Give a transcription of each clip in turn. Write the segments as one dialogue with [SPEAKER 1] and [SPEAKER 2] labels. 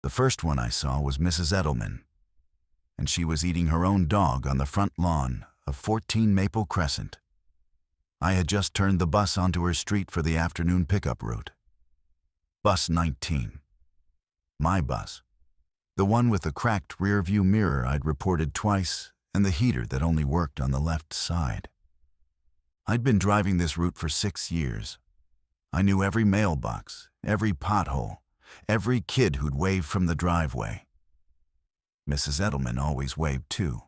[SPEAKER 1] The first one I saw was Mrs. Edelman, and she was eating her own dog on the front lawn of 14 Maple Crescent. I had just turned the bus onto her street for the afternoon pickup route. Bus 19. My bus. The one with the cracked rear-view mirror I'd reported twice and the heater that only worked on the left side. I'd been driving this route for 6 years. I knew every mailbox, every pothole, every kid who'd wave from the driveway. Mrs. Edelman always waved too,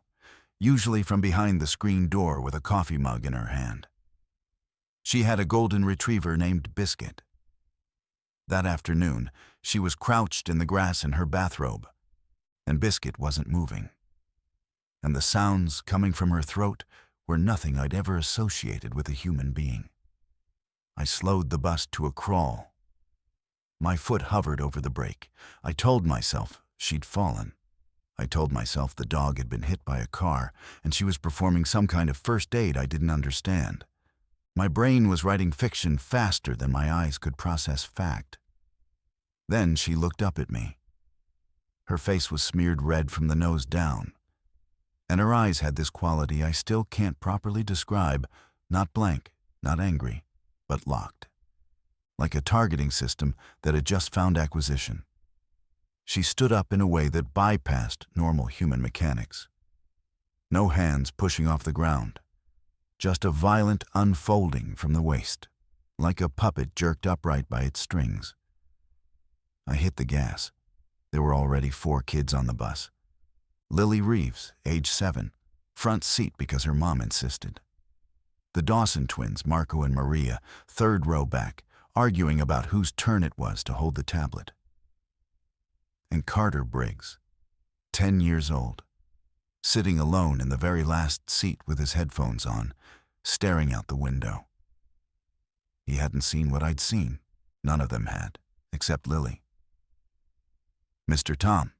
[SPEAKER 1] usually from behind the screen door with a coffee mug in her hand. She had a golden retriever named Biscuit. That afternoon, she was crouched in the grass in her bathrobe, and Biscuit wasn't moving. And the sounds coming from her throat were nothing I'd ever associated with a human being. I slowed the bus to a crawl. My foot hovered over the brake. I told myself she'd fallen. I told myself the dog had been hit by a car, and she was performing some kind of first aid I didn't understand. My brain was writing fiction faster than my eyes could process fact. Then she looked up at me. Her face was smeared red from the nose down, and her eyes had this quality I still can't properly describe, not blank, not angry, but locked, like a targeting system that had just found acquisition. She stood up in a way that bypassed normal human mechanics. No hands pushing off the ground, just a violent unfolding from the waist, like a puppet jerked upright by its strings. I hit the gas. There were already 4 kids on the bus. Lily Reeves, age 7, front seat because her mom insisted. The Dawson twins, Marco and Maria, 3rd row back, arguing about whose turn it was to hold the tablet. And Carter Briggs, 10 years old, sitting alone in the very last seat with his headphones on, staring out the window. He hadn't seen what I'd seen. None of them had, except Lily. "Mr. Tom."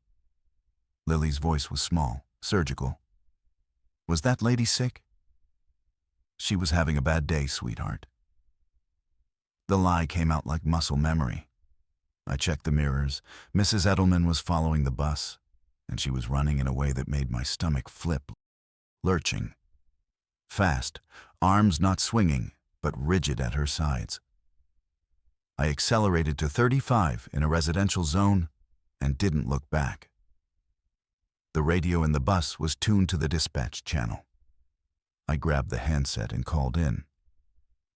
[SPEAKER 1] Lily's voice was small, surgical. "Was that lady sick?" "She was having a bad day, sweetheart." The lie came out like muscle memory. I checked the mirrors. Mrs. Edelman was following the bus, and she was running in a way that made my stomach flip, lurching. Fast, arms not swinging, but rigid at her sides. I accelerated to 35 in a residential zone and didn't look back. The radio in the bus was tuned to the dispatch channel. I grabbed the handset and called in.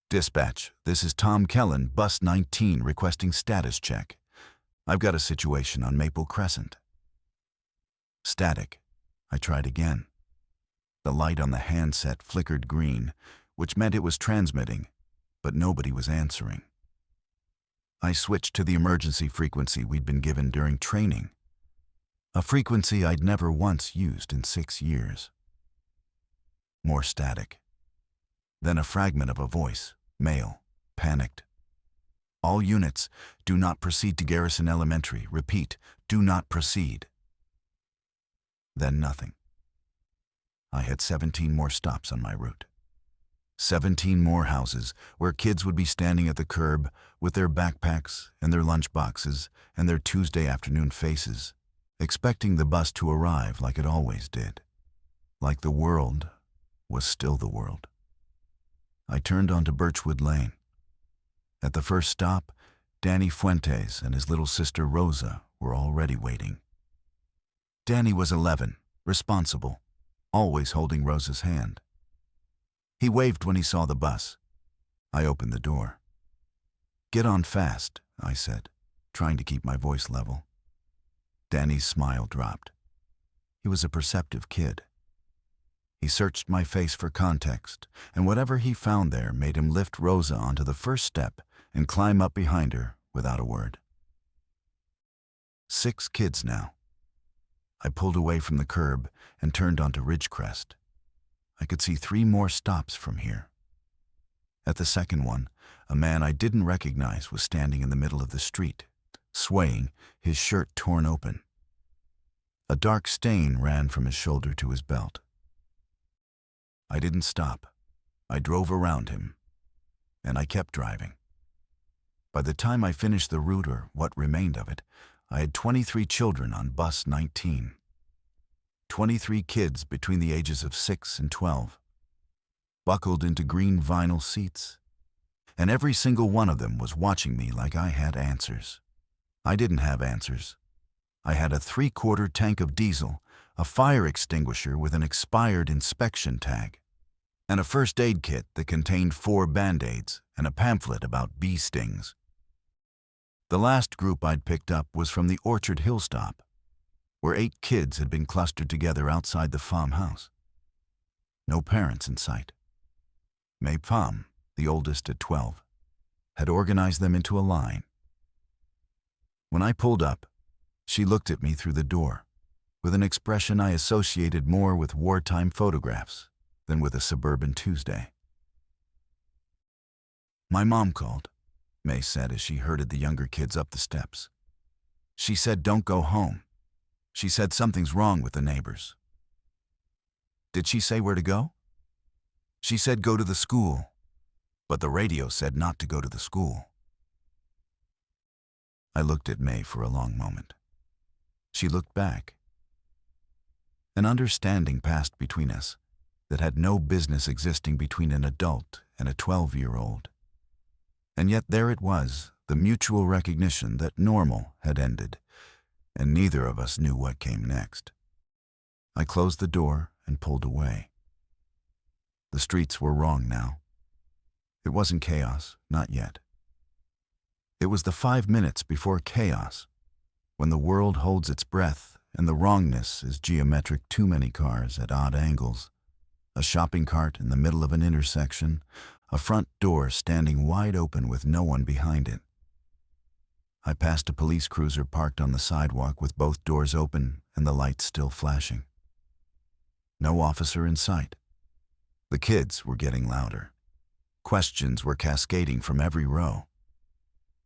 [SPEAKER 1] "Dispatch, this is Tom Kellen, bus 19, requesting status check. I've got a situation on Maple Crescent." Static. I tried again. The light on the handset flickered green, which meant it was transmitting, but nobody was answering. I switched to the emergency frequency we'd been given during training, a frequency I'd never once used in 6 years. More static. Then a fragment of a voice, male, panicked. "All units, do not proceed to Garrison Elementary. Repeat, do not proceed." Then nothing. I had 17 more stops on my route. 17 more houses where kids would be standing at the curb with their backpacks and their lunch boxes and their Tuesday afternoon faces, expecting the bus to arrive like it always did, like the world was still the world. I turned onto Birchwood Lane. At the first stop, Danny Fuentes and his little sister Rosa were already waiting. Danny was 11, responsible, always holding Rosa's hand. He waved when he saw the bus. I opened the door. "Get on fast," I said, trying to keep my voice level. Danny's smile dropped. He was a perceptive kid. He searched my face for context, and whatever he found there made him lift Rosa onto the first step and climb up behind her without a word. 6 kids now. I pulled away from the curb and turned onto Ridgecrest. I could see 3 more stops from here. At the second one, a man I didn't recognize was standing in the middle of the street, swaying, his shirt torn open. A dark stain ran from his shoulder to his belt. I didn't stop. I drove around him, and I kept driving. By the time I finished the route, or what remained of it, I had 23 children on bus 19. 23 kids between the ages of 6 and 12, buckled into green vinyl seats. And every single one of them was watching me like I had answers. I didn't have answers. I had a 3/4 tank of diesel, a fire extinguisher with an expired inspection tag, and a first aid kit that contained 4 Band-Aids and a pamphlet about bee stings. The last group I'd picked up was from the Orchard Hill stop, where 8 kids had been clustered together outside the farmhouse. No parents in sight. May Pham, the oldest at 12, had organized them into a line. When I pulled up, she looked at me through the door with an expression I associated more with wartime photographs than with a suburban Tuesday. "My mom called," May said as she herded the younger kids up the steps. "She said don't go home. She said something's wrong with the neighbors." "Did she say where to go?" "She said go to the school, but the radio said not to go to the school." I looked at May for a long moment. She looked back. An understanding passed between us that had no business existing between an adult and a 12-year-old. And yet there it was, the mutual recognition that normal had ended, and neither of us knew what came next. I closed the door and pulled away. The streets were wrong now. It wasn't chaos, not yet. It was the 5 minutes before chaos, when the world holds its breath and the wrongness is geometric. Too many cars at odd angles, a shopping cart in the middle of an intersection, a front door standing wide open with no one behind it. I passed a police cruiser parked on the sidewalk with both doors open and the lights still flashing. No officer in sight. The kids were getting louder. Questions were cascading from every row.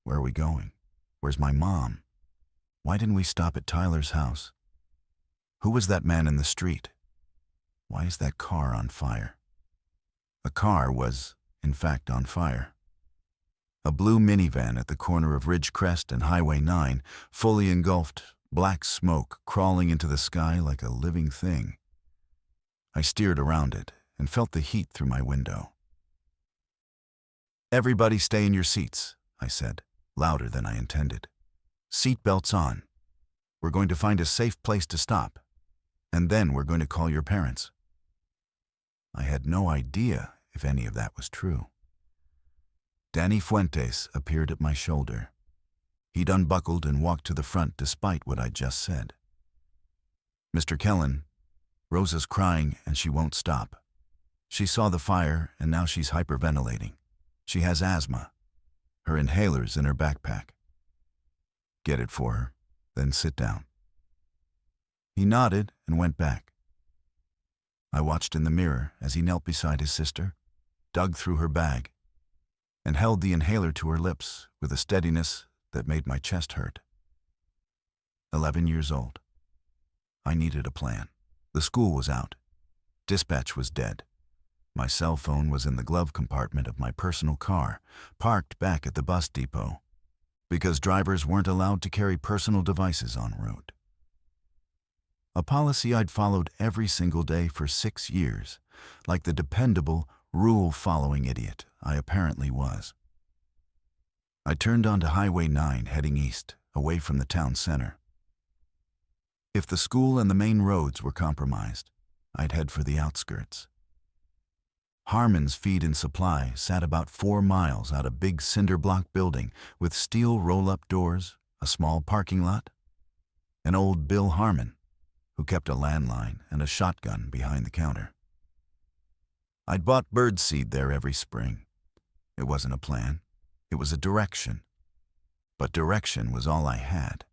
[SPEAKER 1] Where are we going? Where's my mom? Why didn't we stop at Tyler's house? Who was that man in the street? Why is that car on fire? A car was, in fact, on fire. A blue minivan at the corner of Ridgecrest and Highway 9, fully engulfed, black smoke crawling into the sky like a living thing. I steered around it and felt the heat through my window. "Everybody stay in your seats," I said, louder than I intended. "Seat belts on. We're going to find a safe place to stop, and then we're going to call your parents." I had no idea if any of that was true. Danny Fuentes appeared at my shoulder. He'd unbuckled and walked to the front despite what I'd just said. "Mr. Kellen, Rosa's crying and she won't stop. She saw the fire and now she's hyperventilating. She has asthma. Her inhaler's in her backpack. Get it for her, then sit down." He nodded and went back. I watched in the mirror as he knelt beside his sister, dug through her bag, and held the inhaler to her lips with a steadiness that made my chest hurt. 11 years old. I needed a plan. The school was out. Dispatch was dead. My cell phone was in the glove compartment of my personal car, parked back at the bus depot, because drivers weren't allowed to carry personal devices en route. A policy I'd followed every single day for 6 years, like the dependable, rule-following idiot I apparently was. I turned onto Highway 9 heading east, away from the town center. If the school and the main roads were compromised, I'd head for the outskirts. Harmon's Feed and Supply sat about 4 miles out a big cinder block building with steel roll-up doors, a small parking lot, and old Bill Harmon, who kept a landline and a shotgun behind the counter. I'd bought birdseed there every spring. It wasn't a plan. It was a direction. But direction was all I had.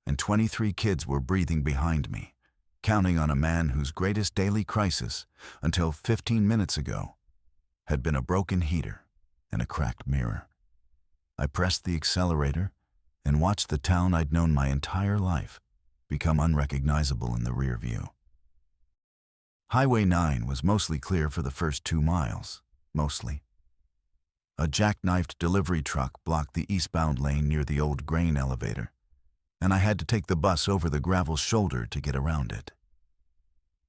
[SPEAKER 1] And 23 kids were breathing behind me, counting on a man whose greatest daily crisis, until 15 minutes ago, had been a broken heater and a cracked mirror. I pressed the accelerator and watched the town I'd known my entire life become unrecognizable in the rear view. Highway 9 was mostly clear for the first 2 miles, mostly. A jackknifed delivery truck blocked the eastbound lane near the old grain elevator, and I had to take the bus over the gravel shoulder to get around it.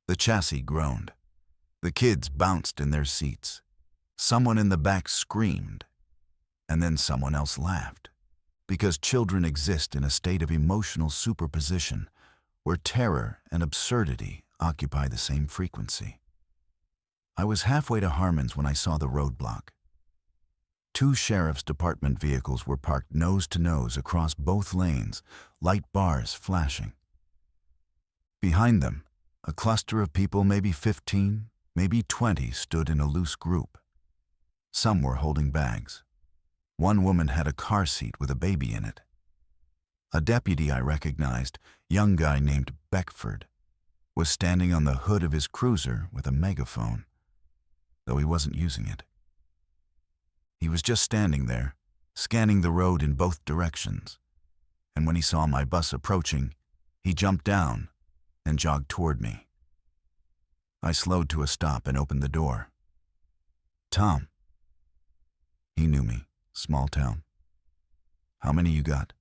[SPEAKER 1] The chassis groaned. The kids bounced in their seats. Someone in the back screamed, and then someone else laughed, because children exist in a state of emotional superposition where terror and absurdity occupy the same frequency. I was halfway to Harmon's when I saw the roadblock. 2 sheriff's department vehicles were parked nose to nose across both lanes, light bars flashing. Behind them, a cluster of people, maybe 15, maybe 20, stood in a loose group. Some were holding bags. One woman had a car seat with a baby in it. A deputy I recognized, young guy named Beckford, was standing on the hood of his cruiser with a megaphone, though he wasn't using it. He was just standing there, scanning the road in both directions, and when he saw my bus approaching, he jumped down and jogged toward me. I slowed to a stop and opened the door. "Tom." He knew me, small town. "How many you got?"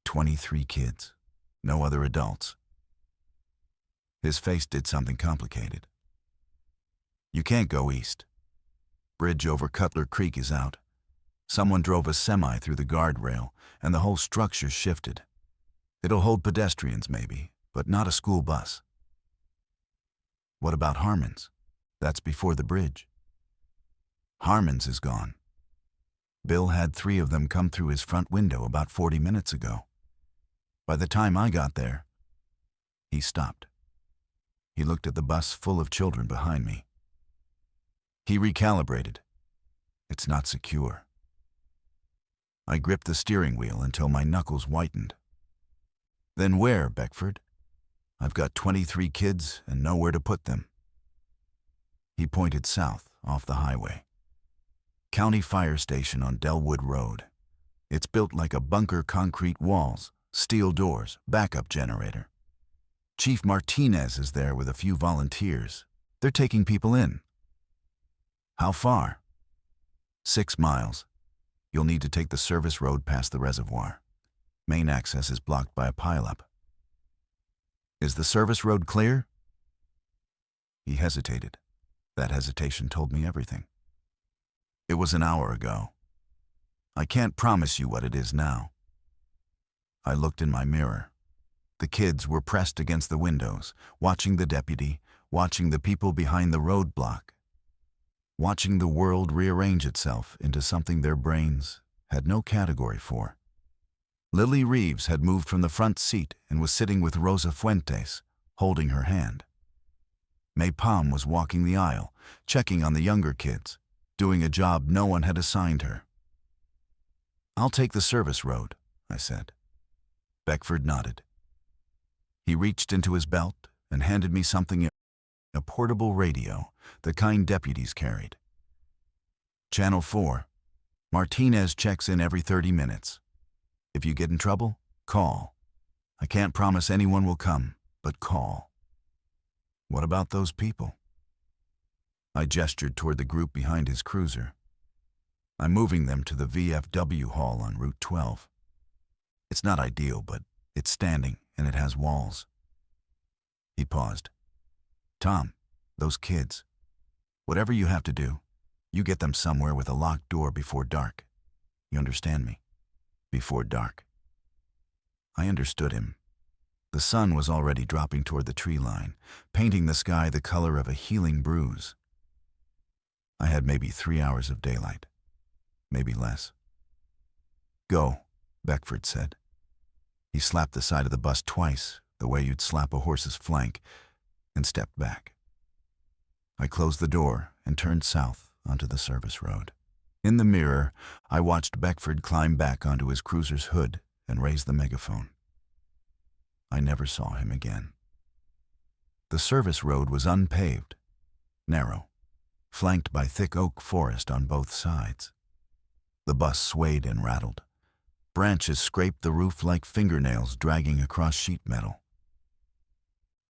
[SPEAKER 1] 23 kids, no other adults. His face did something complicated. "You can't go east. Bridge over Cutler Creek is out. Someone drove a semi through the guardrail, and the whole structure shifted. It'll hold pedestrians maybe, but not a school bus." "What about Harmon's? That's before the bridge." "Harmon's is gone. Bill had 3 of them come through his front window about 40 minutes ago. By the time I got there..." He stopped. He looked at the bus full of children behind me. He recalibrated. "It's not secure." I gripped the steering wheel until my knuckles whitened. "Then where, Beckford? I've got 23 kids and nowhere to put them." He pointed south, off the highway. "County Fire Station on Delwood Road. It's built like a bunker, concrete walls, steel doors, backup generator. Chief Martinez is there with a few volunteers. They're taking people in." "How far?" 6 miles. You'll need to take the service road past the reservoir. Main access is blocked by a pileup." "Is the service road clear?" He hesitated. That hesitation told me everything. "It was an hour ago. I can't promise you what it is now." I looked in my mirror. The kids were pressed against the windows, watching the deputy, watching the people behind the roadblock, watching the world rearrange itself into something their brains had no category for. Lily Reeves had moved from the front seat and was sitting with Rosa Fuentes, holding her hand. May Palm was walking the aisle, checking on the younger kids, doing a job no one had assigned her. "I'll take the service road," I said. Beckford nodded. He reached into his belt and handed me something, a portable radio, the kind deputies carried. "Channel 4. Martinez checks in every 30 minutes. If you get in trouble, call. I can't promise anyone will come, but call." "What about those people?" I gestured toward the group behind his cruiser. "I'm moving them to the VFW hall on Route 12. It's not ideal, but it's standing and it has walls." He paused. "Tom, those kids, whatever you have to do, you get them somewhere with a locked door before dark. You understand me? Before dark." I understood him. The sun was already dropping toward the tree line, painting the sky the color of a healing bruise. I had maybe 3 hours of daylight, maybe less. "Go," Beckford said. He slapped the side of the bus twice, the way you'd slap a horse's flank, and stepped back. I closed the door and turned south onto the service road. In the mirror, I watched Beckford climb back onto his cruiser's hood and raise the megaphone. I never saw him again. The service road was unpaved, narrow, flanked by thick oak forest on both sides. The bus swayed and rattled. Branches scraped the roof like fingernails dragging across sheet metal.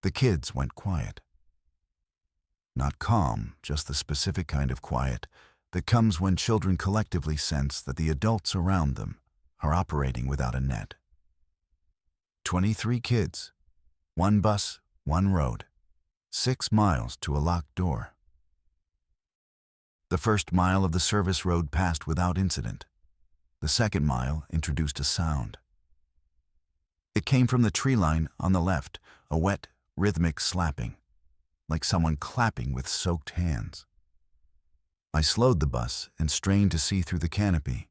[SPEAKER 1] The kids went quiet. Not calm, just the specific kind of quiet that comes when children collectively sense that the adults around them are operating without a net. 23 kids, one bus, one road, 6 miles to a locked door. The first mile of the service road passed without incident. The second mile introduced a sound. It came from the tree line on the left, a wet, rhythmic slapping, like someone clapping with soaked hands. I slowed the bus and strained to see through the canopy.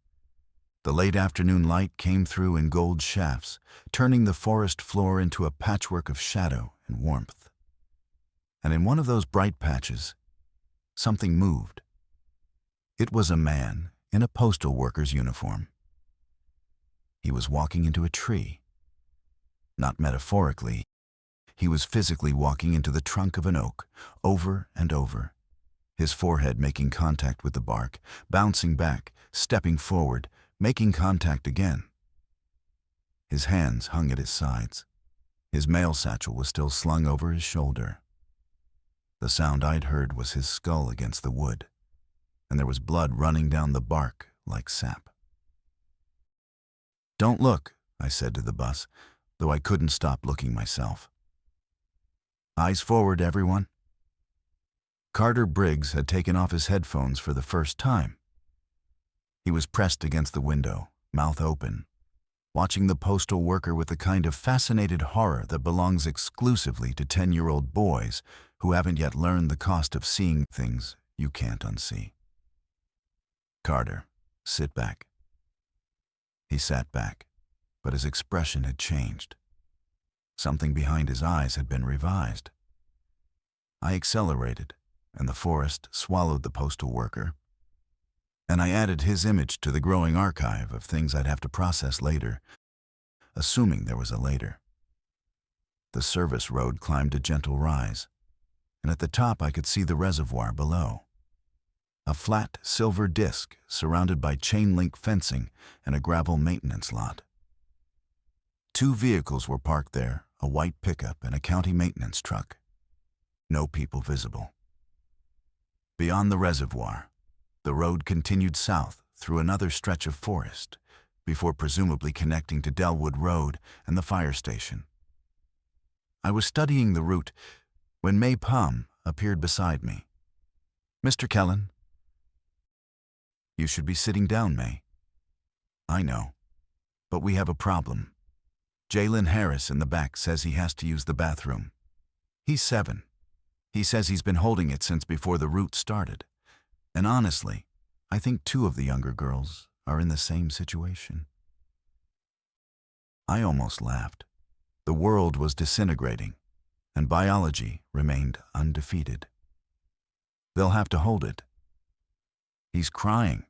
[SPEAKER 1] The late afternoon light came through in gold shafts, turning the forest floor into a patchwork of shadow and warmth. And in one of those bright patches, something moved. It was a man in a postal worker's uniform. He was walking into a tree. Not metaphorically, he was physically walking into the trunk of an oak, over and over, his forehead making contact with the bark, bouncing back, stepping forward, making contact again. His hands hung at his sides. His mail satchel was still slung over his shoulder. The sound I'd heard was his skull against the wood, and there was blood running down the bark like sap. "Don't look," I said to the bus, though I couldn't stop looking myself. "Eyes forward, everyone." Carter Briggs had taken off his headphones for the first time. He was pressed against the window, mouth open, watching the postal worker with the kind of fascinated horror that belongs exclusively to 10-year-old boys who haven't yet learned the cost of seeing things you can't unsee. "Carter, sit back." He sat back, but his expression had changed. Something behind his eyes had been revised. I accelerated, and the forest swallowed the postal worker, and I added his image to the growing archive of things I'd have to process later, assuming there was a later. The service road climbed a gentle rise, and at the top I could see the reservoir below. A flat silver disc surrounded by chain-link fencing and a gravel maintenance lot. 2 vehicles were parked there, a white pickup and a county maintenance truck. No people visible. Beyond the reservoir, the road continued south through another stretch of forest, before presumably connecting to Delwood Road and the fire station. I was studying the route when May Palm appeared beside me. "Mr. Kellen." "You should be sitting down, May." "I know, but we have a problem. Jalen Harris in the back says he has to use the bathroom. He's 7. He says he's been holding it since before the route started. And honestly, I think 2 of the younger girls are in the same situation." I almost laughed. The world was disintegrating, and biology remained undefeated. "They'll have to hold it. He's crying.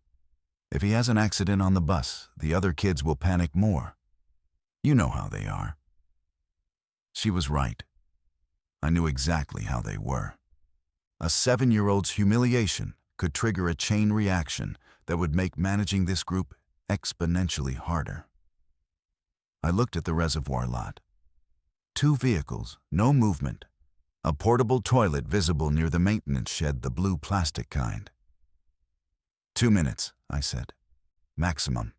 [SPEAKER 1] If he has an accident on the bus, the other kids will panic more. You know how they are." She was right. I knew exactly how they were. A 7-year-old's humiliation could trigger a chain reaction that would make managing this group exponentially harder. I looked at the reservoir lot. 2 vehicles, no movement. A portable toilet visible near the maintenance shed, the blue plastic kind. 2 minutes, I said. Maximum.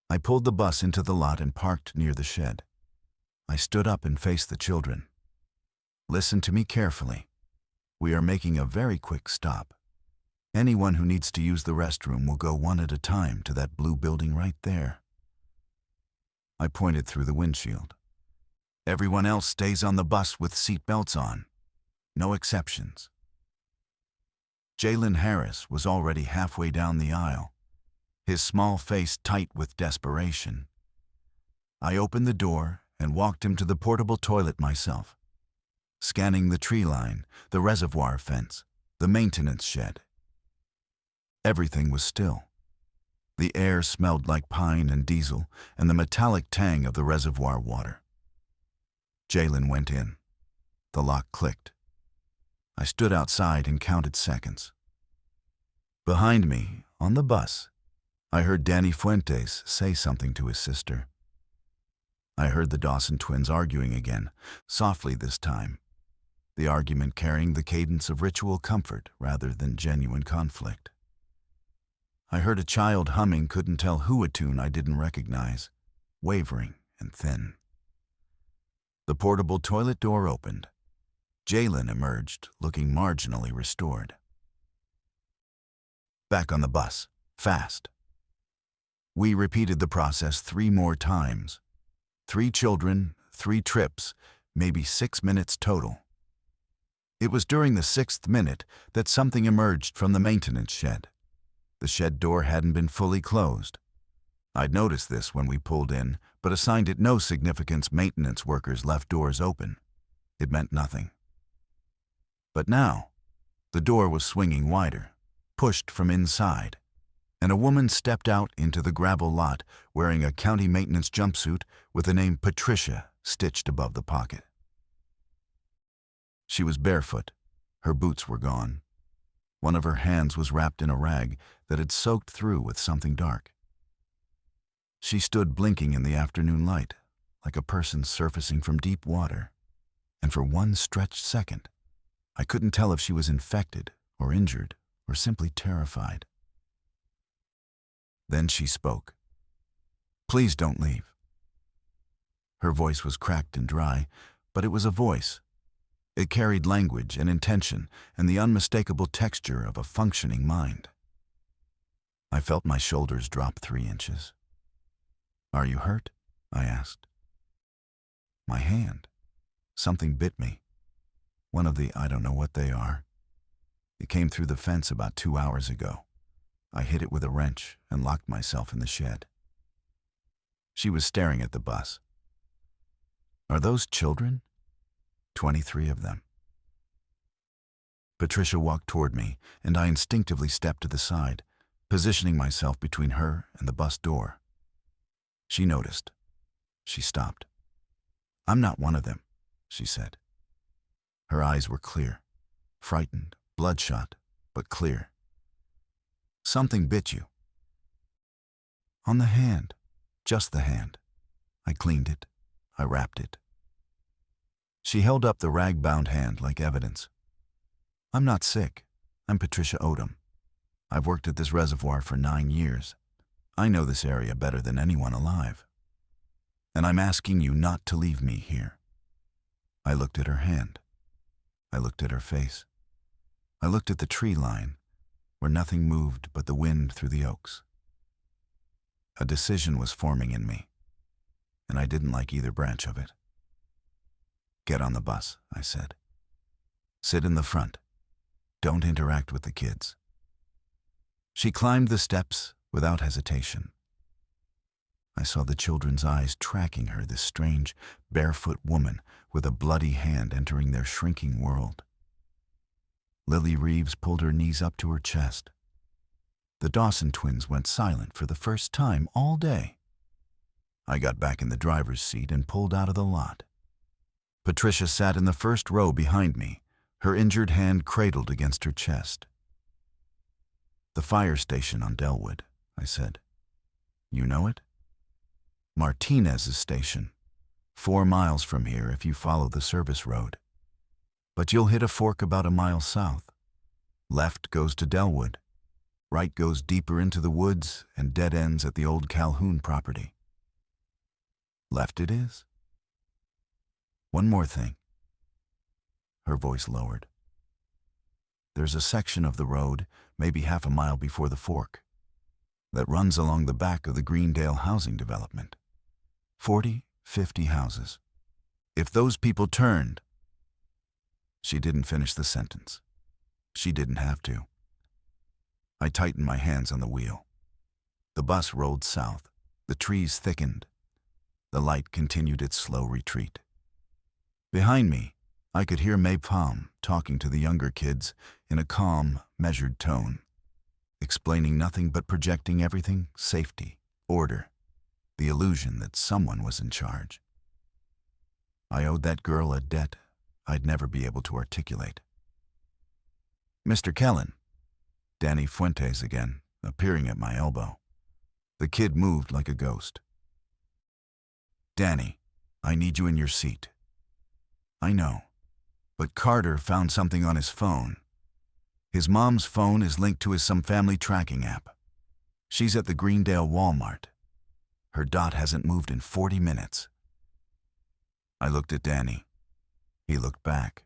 [SPEAKER 1] I pulled the bus into the lot and parked near the shed. I stood up and faced the children. "Listen to me carefully. We are making a very quick stop. Anyone who needs to use the restroom will go one at a time to that blue building right there." I pointed through the windshield. "Everyone else stays on the bus with seat belts on. No exceptions." Jalen Harris was already halfway down the aisle, his small face tight with desperation. I opened the door and walked him to the portable toilet myself, scanning the tree line, the reservoir fence, the maintenance shed. Everything was still. The air smelled like pine and diesel and the metallic tang of the reservoir water. Jalen went in. The lock clicked. I stood outside and counted seconds. Behind me, on the bus, I heard Danny Fuentes say something to his sister. I heard the Dawson twins arguing again, softly this time, the argument carrying the cadence of ritual comfort rather than genuine conflict. I heard a child humming, couldn't tell who, a tune I didn't recognize, wavering and thin. The portable toilet door opened. Jalen emerged, looking marginally restored. Back on the bus, fast. We repeated the process 3 more times. 3 children, 3 trips, maybe 6 minutes total. It was during the 6th minute that something emerged from the maintenance shed. The shed door hadn't been fully closed. I'd noticed this when we pulled in, but assigned it no significance. Maintenance workers left doors open. It meant nothing. But now, the door was swinging wider, pushed from inside, and a woman stepped out into the gravel lot wearing a county maintenance jumpsuit with the name Patricia stitched above the pocket. She was barefoot. Her boots were gone. One of her hands was wrapped in a rag that had soaked through with something dark. She stood blinking in the afternoon light, like a person surfacing from deep water, and for one stretched second, I couldn't tell if she was infected or injured or simply terrified. Then she spoke. "Please don't leave." Her voice was cracked and dry, but it was a voice. It carried language and intention and the unmistakable texture of a functioning mind. I felt my shoulders drop 3 inches. "Are you hurt?" I asked. "My hand. Something bit me. One of the I don't know what they are. It came through the fence about 2 hours ago. I hit it with a wrench and locked myself in the shed." She was staring at the bus. "Are those children?" 23 of them. Patricia walked toward me, and I instinctively stepped to the side, positioning myself between her and the bus door. She noticed. She stopped. "I'm not one of them," she said. Her eyes were clear, frightened, bloodshot, but clear. "Something bit you." "On the hand, just the hand. I cleaned it. I wrapped it." She held up the rag-bound hand like evidence. "I'm not sick. I'm Patricia Odom. I've worked at this reservoir for 9 years. I know this area better than anyone alive. And I'm asking you not to leave me here." I looked at her hand. I looked at her face. I looked at the tree line, where nothing moved but the wind through the oaks. A decision was forming in me, and I didn't like either branch of it. "Get on the bus," I said. "Sit in the front. Don't interact with the kids." She climbed the steps without hesitation. I saw the children's eyes tracking her, this strange, barefoot woman with a bloody hand entering their shrinking world. Lily Reeves pulled her knees up to her chest. The Dawson twins went silent for the first time all day. I got back in the driver's seat and pulled out of the lot. Patricia sat in the first row behind me, her injured hand cradled against her chest. "The fire station on Delwood," I said. "You know it?" "Martinez's station. 4 miles from here if you follow the service road. But you'll hit a fork about a mile south. Left goes to Delwood. Right goes deeper into the woods and dead ends at the old Calhoun property." "Left it is?" "One more thing." Her voice lowered. "There's a section of the road, maybe half a mile before the fork, that runs along the back of the Greendale housing development. 40, 50 houses. If those people turned—" She didn't finish the sentence. She didn't have to. I tightened my hands on the wheel. The bus rolled south. The trees thickened. The light continued its slow retreat. Behind me, I could hear Maypalm talking to the younger kids in a calm, measured tone, explaining nothing but projecting everything: safety, order, the illusion that someone was in charge. I owed that girl a debt I'd never be able to articulate. "Mr. Kellen," Danny Fuentes again, appearing at my elbow. The kid moved like a ghost. "Danny, I need you in your seat." "I know, but Carter found something on his phone. His mom's phone is linked to some family tracking app. She's at the Greendale Walmart. Her dot hasn't moved in 40 minutes. I looked at Danny. He looked back.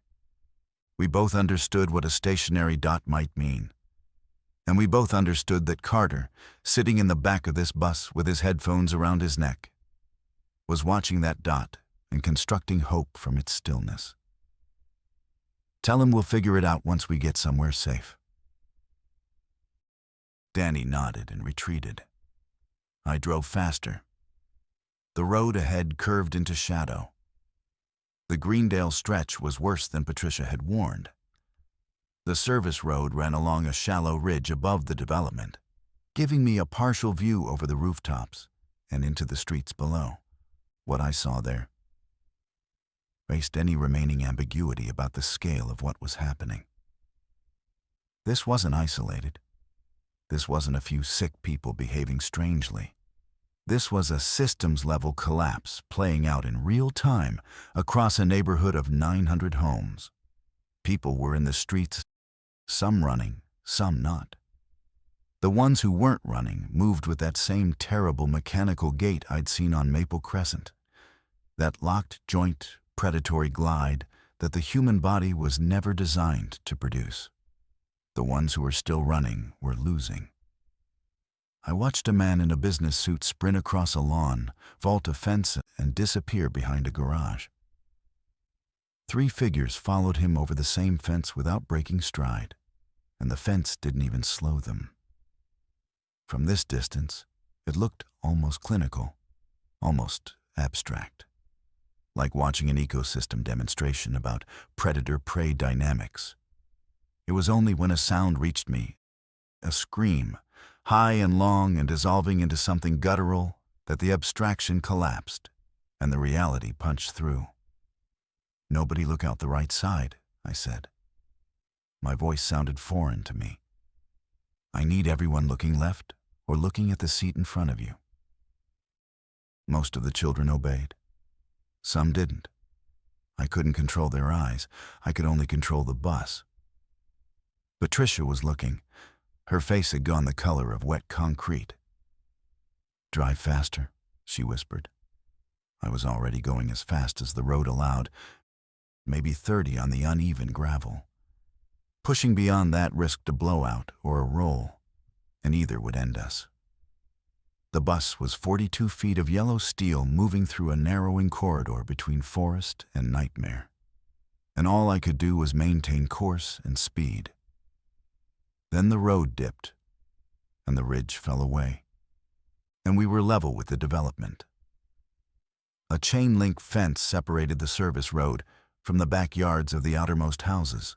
[SPEAKER 1] We both understood what a stationary dot might mean. And we both understood that Carter, sitting in the back of this bus with his headphones around his neck, was watching that dot and constructing hope from its stillness. Tell him we'll figure it out once we get somewhere safe. Danny nodded and retreated. I drove faster. The road ahead curved into shadow. The Greendale stretch was worse than Patricia had warned. The service road ran along a shallow ridge above the development, giving me a partial view over the rooftops and into the streets below. What I saw there faced any remaining ambiguity about the scale of what was happening. This wasn't isolated. This wasn't a few sick people behaving strangely. This was a systems-level collapse playing out in real time across a neighborhood of 900 homes. People were in the streets, some running, some not. The ones who weren't running moved with that same terrible mechanical gait I'd seen on Maple Crescent, that locked joint, predatory glide that the human body was never designed to produce. The ones who were still running were losing. I watched a man in a business suit sprint across a lawn, vault a fence, and disappear behind a garage. 3 figures followed him over the same fence without breaking stride, and the fence didn't even slow them. From this distance, it looked almost clinical, almost abstract, like watching an ecosystem demonstration about predator-prey dynamics. It was only when a sound reached me, a scream, high and long and dissolving into something guttural, that the abstraction collapsed and the reality punched through. "Nobody look out the right side," I said. My voice sounded foreign to me. "I need everyone looking left or looking at the seat in front of you." Most of the children obeyed. Some didn't. I couldn't control their eyes. I could only control the bus. Patricia was looking. Her face had gone the color of wet concrete. "Drive faster," she whispered. I was already going as fast as the road allowed, maybe 30 on the uneven gravel. Pushing beyond that risked a blowout or a roll, and either would end us. The bus was 42 feet of yellow steel moving through a narrowing corridor between forest and nightmare, and all I could do was maintain course and speed. Then the road dipped, and the ridge fell away, and we were level with the development. A chain-link fence separated the service road from the backyards of the outermost houses.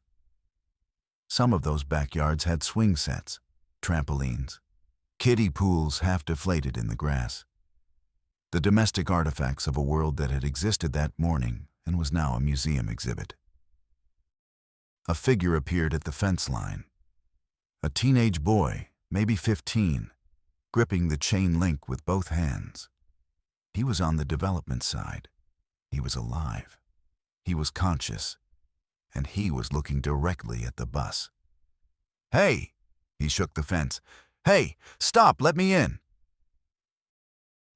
[SPEAKER 1] Some of those backyards had swing sets, trampolines, kiddie pools half deflated in the grass. The domestic artifacts of a world that had existed that morning and was now a museum exhibit. A figure appeared at the fence line. A teenage boy, maybe 15, gripping the chain link with both hands. He was on the development side. He was alive. He was conscious. And he was looking directly at the bus. "Hey!" He shook the fence. "Hey! Stop! Let me in!"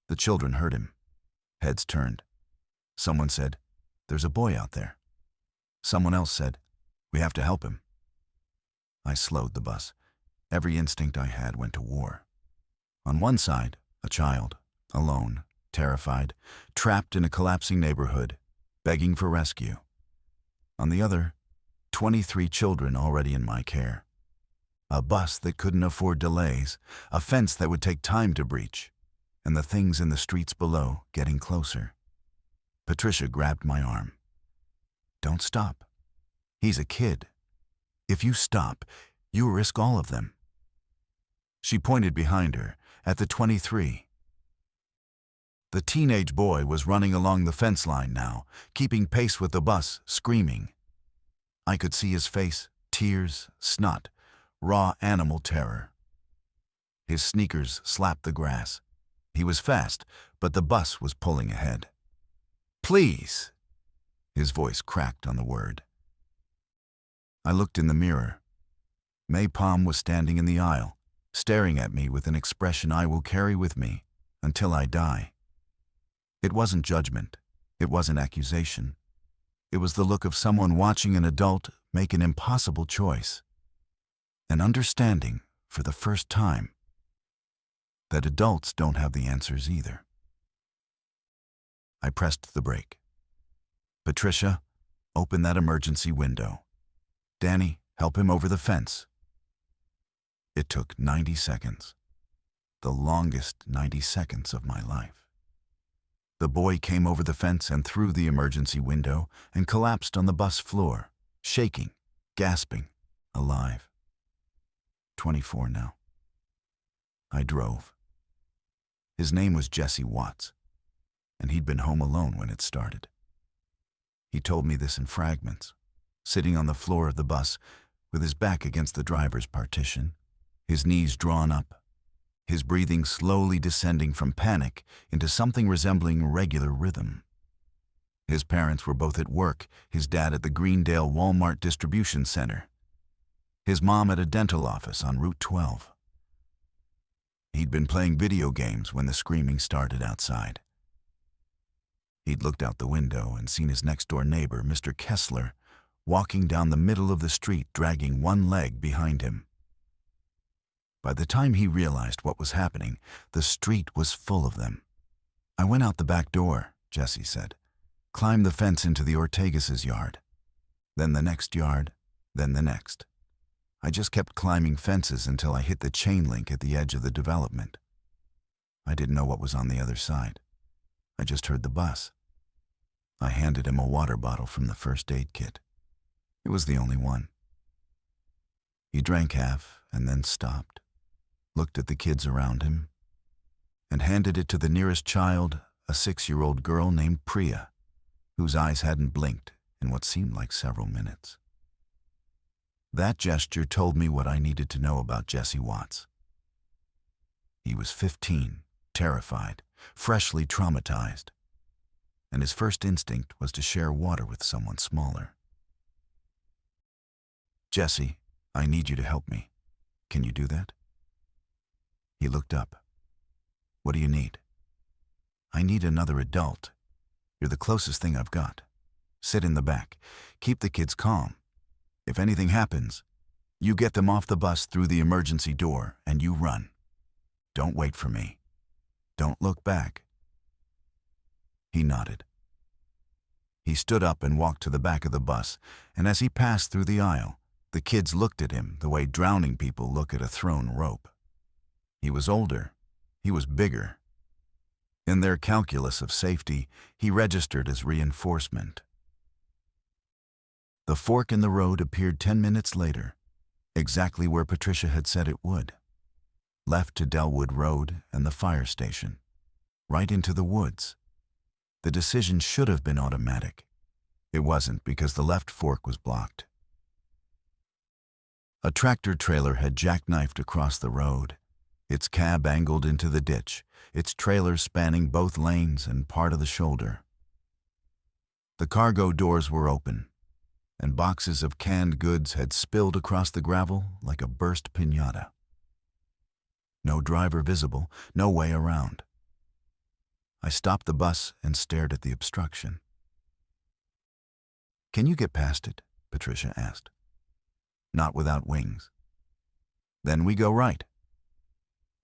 [SPEAKER 1] The children heard him. Heads turned. Someone said, "There's a boy out there." Someone else said, "We have to help him." I slowed the bus. Every instinct I had went to war. On one side, a child, alone, terrified, trapped in a collapsing neighborhood, begging for rescue. On the other, 23 children already in my care. A bus that couldn't afford delays, a fence that would take time to breach, and the things in the streets below getting closer. Patricia grabbed my arm. "Don't stop. He's a kid. If you stop, you risk all of them." She pointed behind her, at the 23. The teenage boy was running along the fence line now, keeping pace with the bus, screaming. I could see his face, tears, snot, raw animal terror. His sneakers slapped the grass. He was fast, but the bus was pulling ahead. "Please!" His voice cracked on the word. I looked in the mirror. May Palm was standing in the aisle, staring at me with an expression I will carry with me until I die. It wasn't judgment. It wasn't accusation. It was the look of someone watching an adult make an impossible choice, and understanding, for the first time, that adults don't have the answers either. I pressed the brake. Patricia, open that emergency window. Danny, help him over the fence. It took 90 seconds, the longest 90 seconds of my life. The boy came over the fence and through the emergency window and collapsed on the bus floor, shaking, gasping, alive. 24 now. I drove. His name was Jesse Watts, and he'd been home alone when it started. He told me this in fragments, sitting on the floor of the bus with his back against the driver's partition, his knees drawn up, his breathing slowly descending from panic into something resembling regular rhythm. His parents were both at work, his dad at the Greendale Walmart distribution center, his mom at a dental office on Route 12. He'd been playing video games when the screaming started outside. He'd looked out the window and seen his next-door neighbor, Mr. Kessler, walking down the middle of the street dragging one leg behind him. By the time he realized what was happening, the street was full of them. I went out the back door, Jesse said, climbed the fence into the Ortegas' yard, then the next yard, then the next. I just kept climbing fences until I hit the chain link at the edge of the development. I didn't know what was on the other side. I just heard the bus. I handed him a water bottle from the first aid kit. It was the only one. He drank half and then stopped, looked at the kids around him, and handed it to the nearest child, a 6-year-old girl named Priya, whose eyes hadn't blinked in what seemed like several minutes. That gesture told me what I needed to know about Jesse Watts. He was 15, terrified, freshly traumatized, and his first instinct was to share water with someone smaller. Jesse, I need you to help me. Can you do that? He looked up. What do you need? I need another adult. You're the closest thing I've got. Sit in the back. Keep the kids calm. If anything happens, you get them off the bus through the emergency door and you run. Don't wait for me. Don't look back. He nodded. He stood up and walked to the back of the bus, and as he passed through the aisle, the kids looked at him the way drowning people look at a thrown rope. He was older. He was bigger. In their calculus of safety, he registered as reinforcement. The fork in the road appeared 10 minutes later, exactly where Patricia had said it would. Left to Delwood Road and the fire station, right into the woods. The decision should have been automatic. It wasn't because the left fork was blocked. A tractor trailer had jackknifed across the road, its cab angled into the ditch, its trailer spanning both lanes and part of the shoulder. The cargo doors were open, and boxes of canned goods had spilled across the gravel like a burst piñata. No driver visible, no way around. I stopped the bus and stared at the obstruction. Can you get past it? Patricia asked. Not without wings. Then we go right.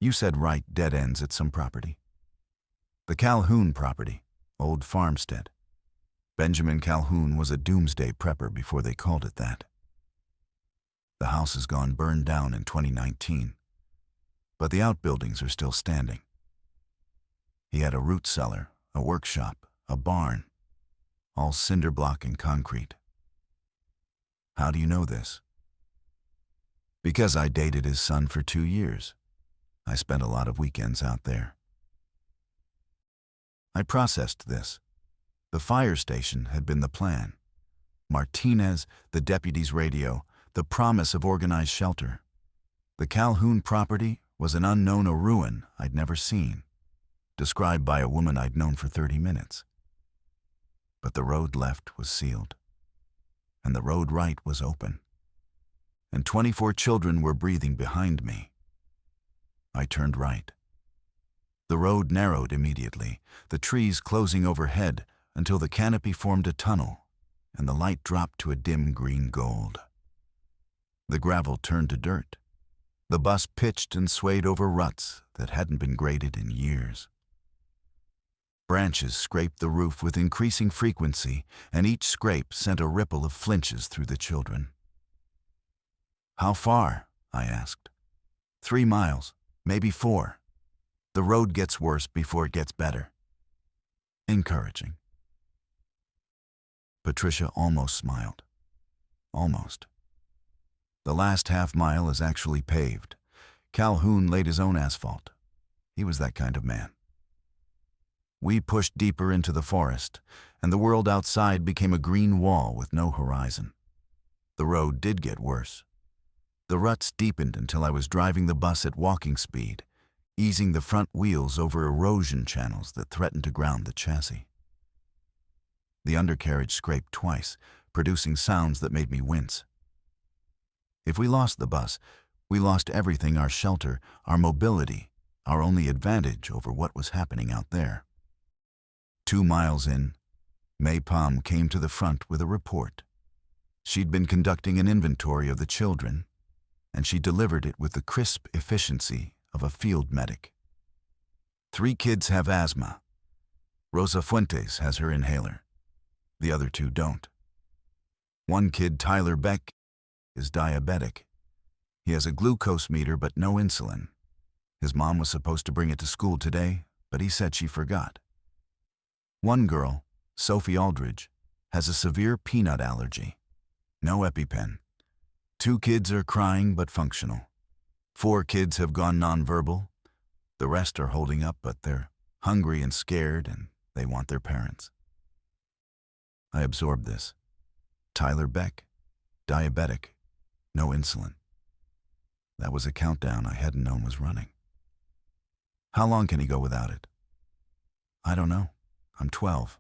[SPEAKER 1] You said right dead ends at some property. The Calhoun property, old farmstead. Benjamin Calhoun was a doomsday prepper before they called it that. The house has gone burned down in 2019, but the outbuildings are still standing. He had a root cellar, a workshop, a barn, all cinder block and concrete. How do you know this? Because I dated his son for 2 years. I spent a lot of weekends out there. I processed this. The fire station had been the plan. Martinez, the deputy's radio, the promise of organized shelter. The Calhoun property was an unknown, a ruin I'd never seen, described by a woman I'd known for 30 minutes. But the road left was sealed, and the road right was open, and 24 children were breathing behind me. I turned right. The road narrowed immediately, the trees closing overhead until the canopy formed a tunnel, and the light dropped to a dim green gold. The gravel turned to dirt. The bus pitched and swayed over ruts that hadn't been graded in years. Branches scraped the roof with increasing frequency, and each scrape sent a ripple of flinches through the children. "How far?" I asked. 3 miles, maybe 4. The road gets worse before it gets better." Encouraging. Patricia almost smiled. Almost. The last half-mile is actually paved. Calhoun laid his own asphalt. He was that kind of man. We pushed deeper into the forest, and the world outside became a green wall with no horizon. The road did get worse. The ruts deepened until I was driving the bus at walking speed, easing the front wheels over erosion channels that threatened to ground the chassis. The undercarriage scraped twice, producing sounds that made me wince. If we lost the bus, we lost everything: our shelter, our mobility, our only advantage over what was happening out there. 2 miles in, May Palm came to the front with a report. She'd been conducting an inventory of the children, and she delivered it with the crisp efficiency of a field medic. 3 kids have asthma. Rosa Fuentes has her inhaler. The other 2 don't. 1 kid, Tyler Beck, is diabetic. He has a glucose meter but no insulin. His mom was supposed to bring it to school today, but he said she forgot. 1 girl, Sophie Aldridge, has a severe peanut allergy. No EpiPen. 2 kids are crying but functional. 4 kids have gone nonverbal. The rest are holding up, but they're hungry and scared, and they want their parents. I absorbed this. Tyler Beck, diabetic, no insulin. That was a countdown I hadn't known was running. How long can he go without it? I don't know. I'm 12.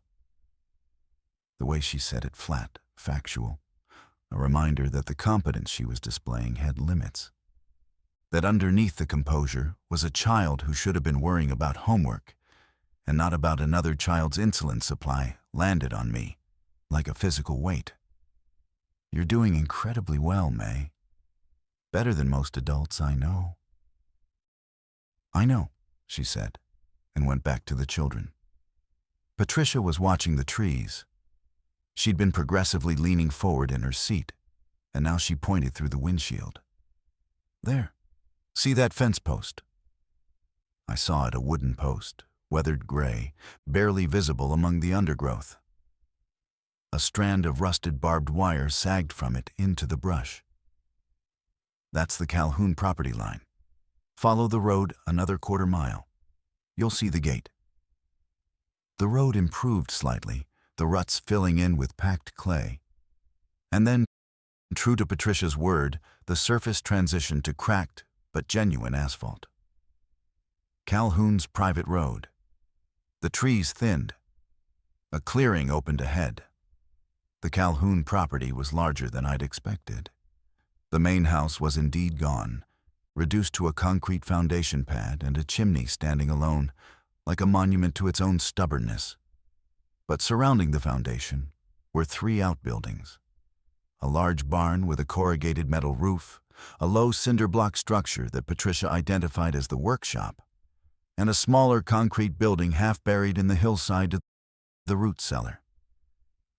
[SPEAKER 1] The way she said it, flat, factual, a reminder that the competence she was displaying had limits. That underneath the composure was a child who should have been worrying about homework and not about another child's insulin supply, landed on me like a physical weight. "You're doing incredibly well, May. Better than most adults I know." "I know," she said, and went back to the children. Patricia was watching the trees. She'd been progressively leaning forward in her seat, and now she pointed through the windshield. "There. See that fence post?" I saw it, a wooden post, weathered gray, barely visible among the undergrowth. A strand of rusted barbed wire sagged from it into the brush. "That's the Calhoun property line. Follow the road another 1/4 mile. You'll see the gate." The road improved slightly, the ruts filling in with packed clay. And then, true to Patricia's word, the surface transitioned to cracked but genuine asphalt. Calhoun's private road. The trees thinned. A clearing opened ahead. The Calhoun property was larger than I'd expected. The main house was indeed gone, reduced to a concrete foundation pad and a chimney standing alone, like a monument to its own stubbornness. But surrounding the foundation were 3 outbuildings: a large barn with a corrugated metal roof, a low cinder block structure that Patricia identified as the workshop, and a smaller concrete building half buried in the hillside, the root cellar.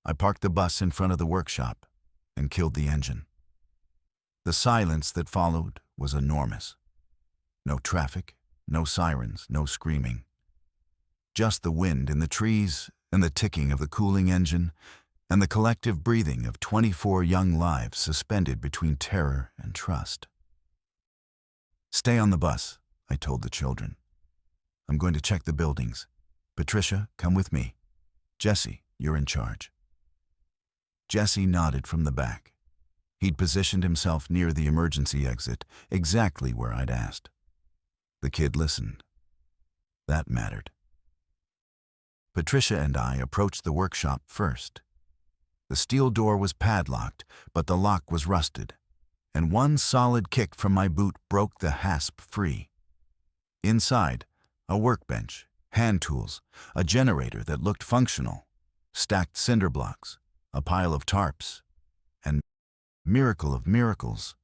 [SPEAKER 1] I parked the bus in front of the workshop and killed the engine. The silence that followed was enormous. No traffic, no sirens, no screaming. Just the wind in the trees and the ticking of the cooling engine and the collective breathing of 24 young lives suspended between terror and trust. "Stay on the bus," I told the children. "I'm going to check the buildings. Patricia, come with me. Jesse, you're in charge." Jesse nodded from the back. He'd positioned himself near the emergency exit, exactly where I'd asked. The kid listened. That mattered. Patricia and I approached the workshop first. The steel door was padlocked, but the lock was rusted, and one solid kick from my boot broke the hasp free. Inside, a workbench, hand tools, a generator that looked functional, stacked cinder blocks, a pile of tarps, and, miracle of miracles,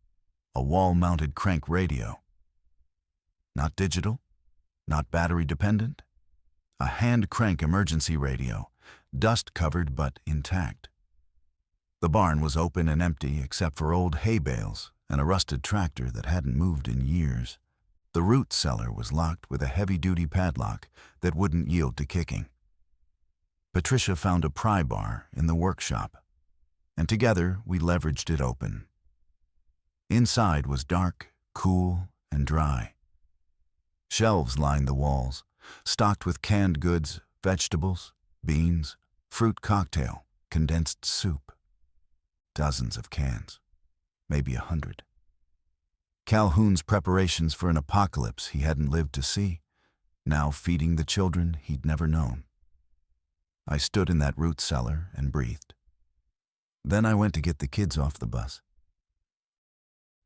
[SPEAKER 1] a wall-mounted crank radio. Not digital, not battery-dependent. A hand-crank emergency radio, dust-covered but intact. The barn was open and empty except for old hay bales and a rusted tractor that hadn't moved in years. The root cellar was locked with a heavy-duty padlock that wouldn't yield to kicking. Patricia found a pry bar in the workshop, and together we leveraged it open. Inside was dark, cool, and dry. Shelves lined the walls, stocked with canned goods, vegetables, beans, fruit cocktail, condensed soup. Dozens of cans, maybe 100. Calhoun's preparations for an apocalypse he hadn't lived to see, now feeding the children he'd never known. I stood in that root cellar and breathed. Then I went to get the kids off the bus.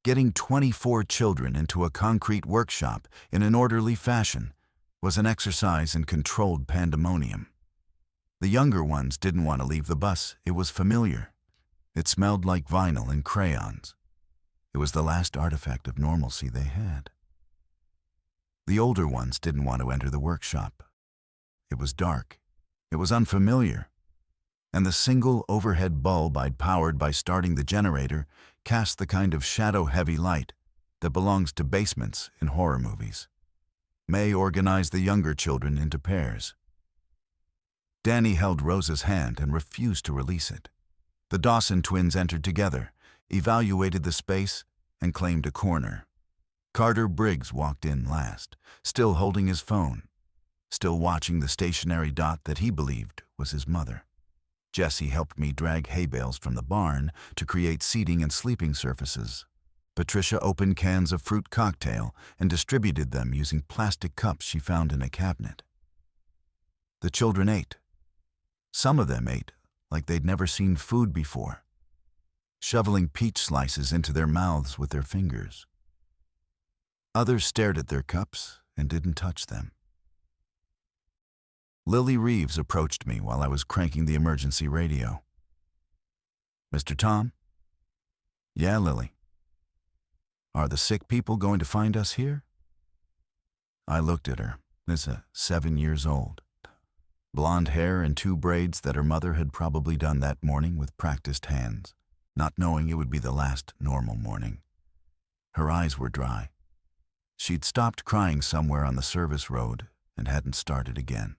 [SPEAKER 1] Getting 24 children into a concrete workshop in an orderly fashion was an exercise in controlled pandemonium. The younger ones didn't want to leave the bus. It was familiar. It smelled like vinyl and crayons. It was the last artifact of normalcy they had. The older ones didn't want to enter the workshop. It was dark. It was unfamiliar. And the single overhead bulb I'd powered by starting the generator cast the kind of shadow-heavy light that belongs to basements in horror movies. May organized the younger children into pairs. Danny held Rosa's hand and refused to release it. The Dawson twins entered together, evaluated the space, and claimed a corner. Carter Briggs walked in last, still holding his phone, still watching the stationary dot that he believed was his mother. Jesse helped me drag hay bales from the barn to create seating and sleeping surfaces. Patricia opened cans of fruit cocktail and distributed them using plastic cups she found in a cabinet. The children ate. Some of them ate like they'd never seen food before, shoveling peach slices into their mouths with their fingers. Others stared at their cups and didn't touch them. Lily Reeves approached me while I was cranking the emergency radio. "Mr. Tom?" "Yeah, Lily." "Are the sick people going to find us here?" I looked at her. Nissa, 7 years old. Blonde hair and 2 braids that her mother had probably done that morning with practiced hands, not knowing it would be the last normal morning. Her eyes were dry. She'd stopped crying somewhere on the service road and hadn't started again.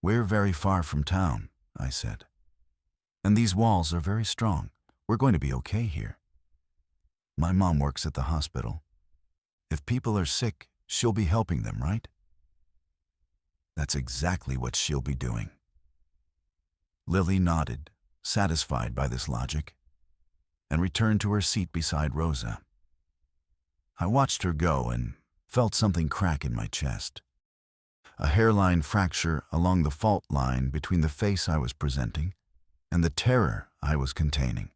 [SPEAKER 1] "We're very far from town," I said. "And these walls are very strong. We're going to be okay here. My mom works at the hospital. If people are sick, she'll be helping them, right?" "That's exactly what she'll be doing." Lily nodded, satisfied by this logic, and returned to her seat beside Rosa. I watched her go and felt something crack in my chest. A hairline fracture along the fault line between the face I was presenting and the terror I was containing.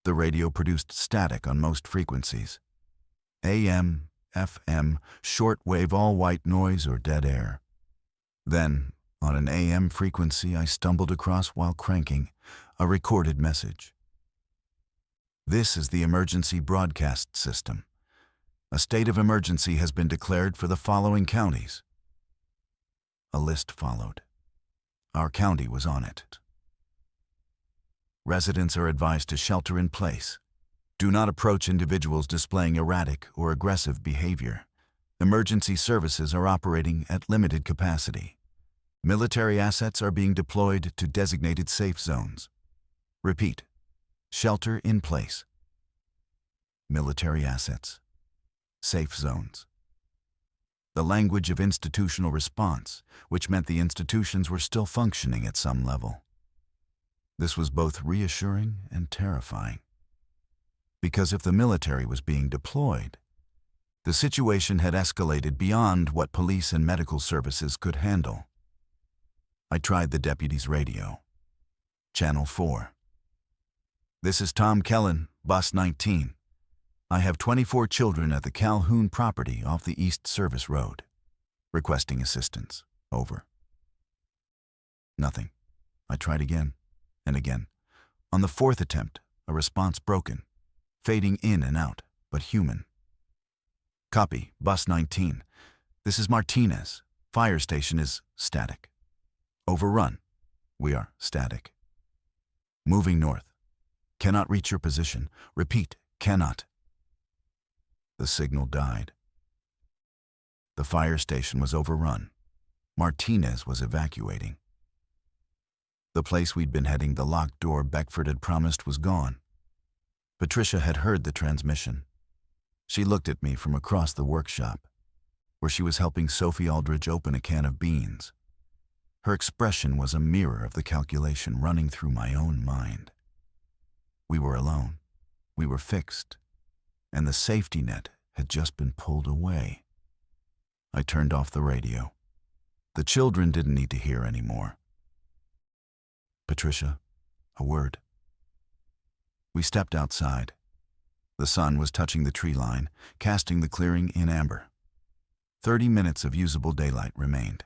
[SPEAKER 1] The radio produced static on most frequencies. AM, FM, shortwave all-white noise or dead air. Then, on an AM frequency I stumbled across while cranking, a recorded message. "This is the emergency broadcast system. A state of emergency has been declared for the following counties." A list followed. Our county was on it. "Residents are advised to shelter in place. Do not approach individuals displaying erratic or aggressive behavior. Emergency services are operating at limited capacity. Military assets are being deployed to designated safe zones. Repeat, shelter in place. Military assets. Safe zones." The language of institutional response, which meant the institutions were still functioning at some level. This was both reassuring and terrifying. Because if the military was being deployed, the situation had escalated beyond what police and medical services could handle. I tried the deputy's radio. Channel 4. "This is Tom Kellen, Bus 19. I have 24 children at the Calhoun property off the East Service Road. Requesting assistance. Over. Nothing. I tried again and again. On the fourth attempt, a response broken, fading in and out, but human. Copy, Bus 19. This is Martinez. Fire station is static. Overrun. We are static. Moving north. Cannot reach your position. Repeat, cannot. The signal died. The fire station was overrun. Martinez was evacuating. The place we'd been heading, the locked door Beckford had promised, was gone. Patricia had heard the transmission. She looked at me from across the workshop, where she was helping Sophie Aldridge open a can of beans. Her expression was a mirror of the calculation running through my own mind. We were alone. We were fixed. And the safety net had just been pulled away. I turned off the radio. The children didn't need to hear anymore. Patricia, a word. We stepped outside. The sun was touching the tree line, casting the clearing in amber. 30 minutes of usable daylight remained.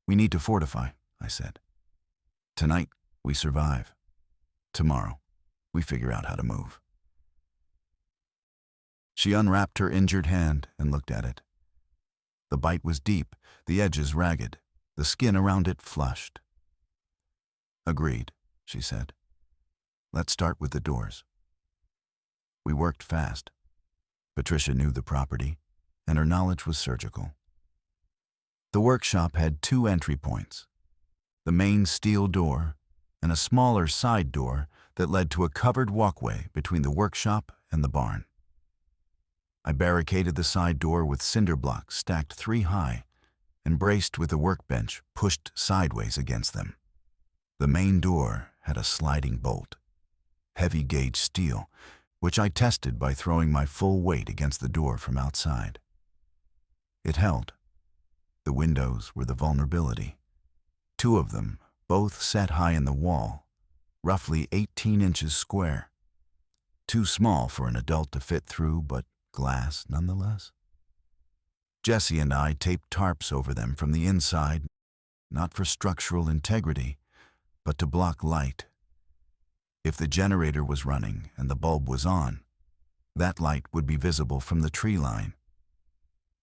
[SPEAKER 1] We need to fortify, I said. Tonight, we survive. Tomorrow, we figure out how to move. She unwrapped her injured hand and looked at it. The bite was deep, the edges ragged, the skin around it flushed. Agreed, she said. Let's start with the doors. We worked fast. Patricia knew the property, and her knowledge was surgical. The workshop had 2 entry points, the main steel door and a smaller side door that led to a covered walkway between the workshop and the barn. I barricaded the side door with cinder blocks stacked 3 high and braced with a workbench pushed sideways against them. The main door had a sliding bolt, heavy gauge steel, which I tested by throwing my full weight against the door from outside. It held. The windows were the vulnerability. 2 of them, both set high in the wall, roughly 18 inches square. Too small for an adult to fit through, but glass nonetheless. Jessie and I taped tarps over them from the inside, not for structural integrity, but to block light. If the generator was running and the bulb was on, that light would be visible from the tree line.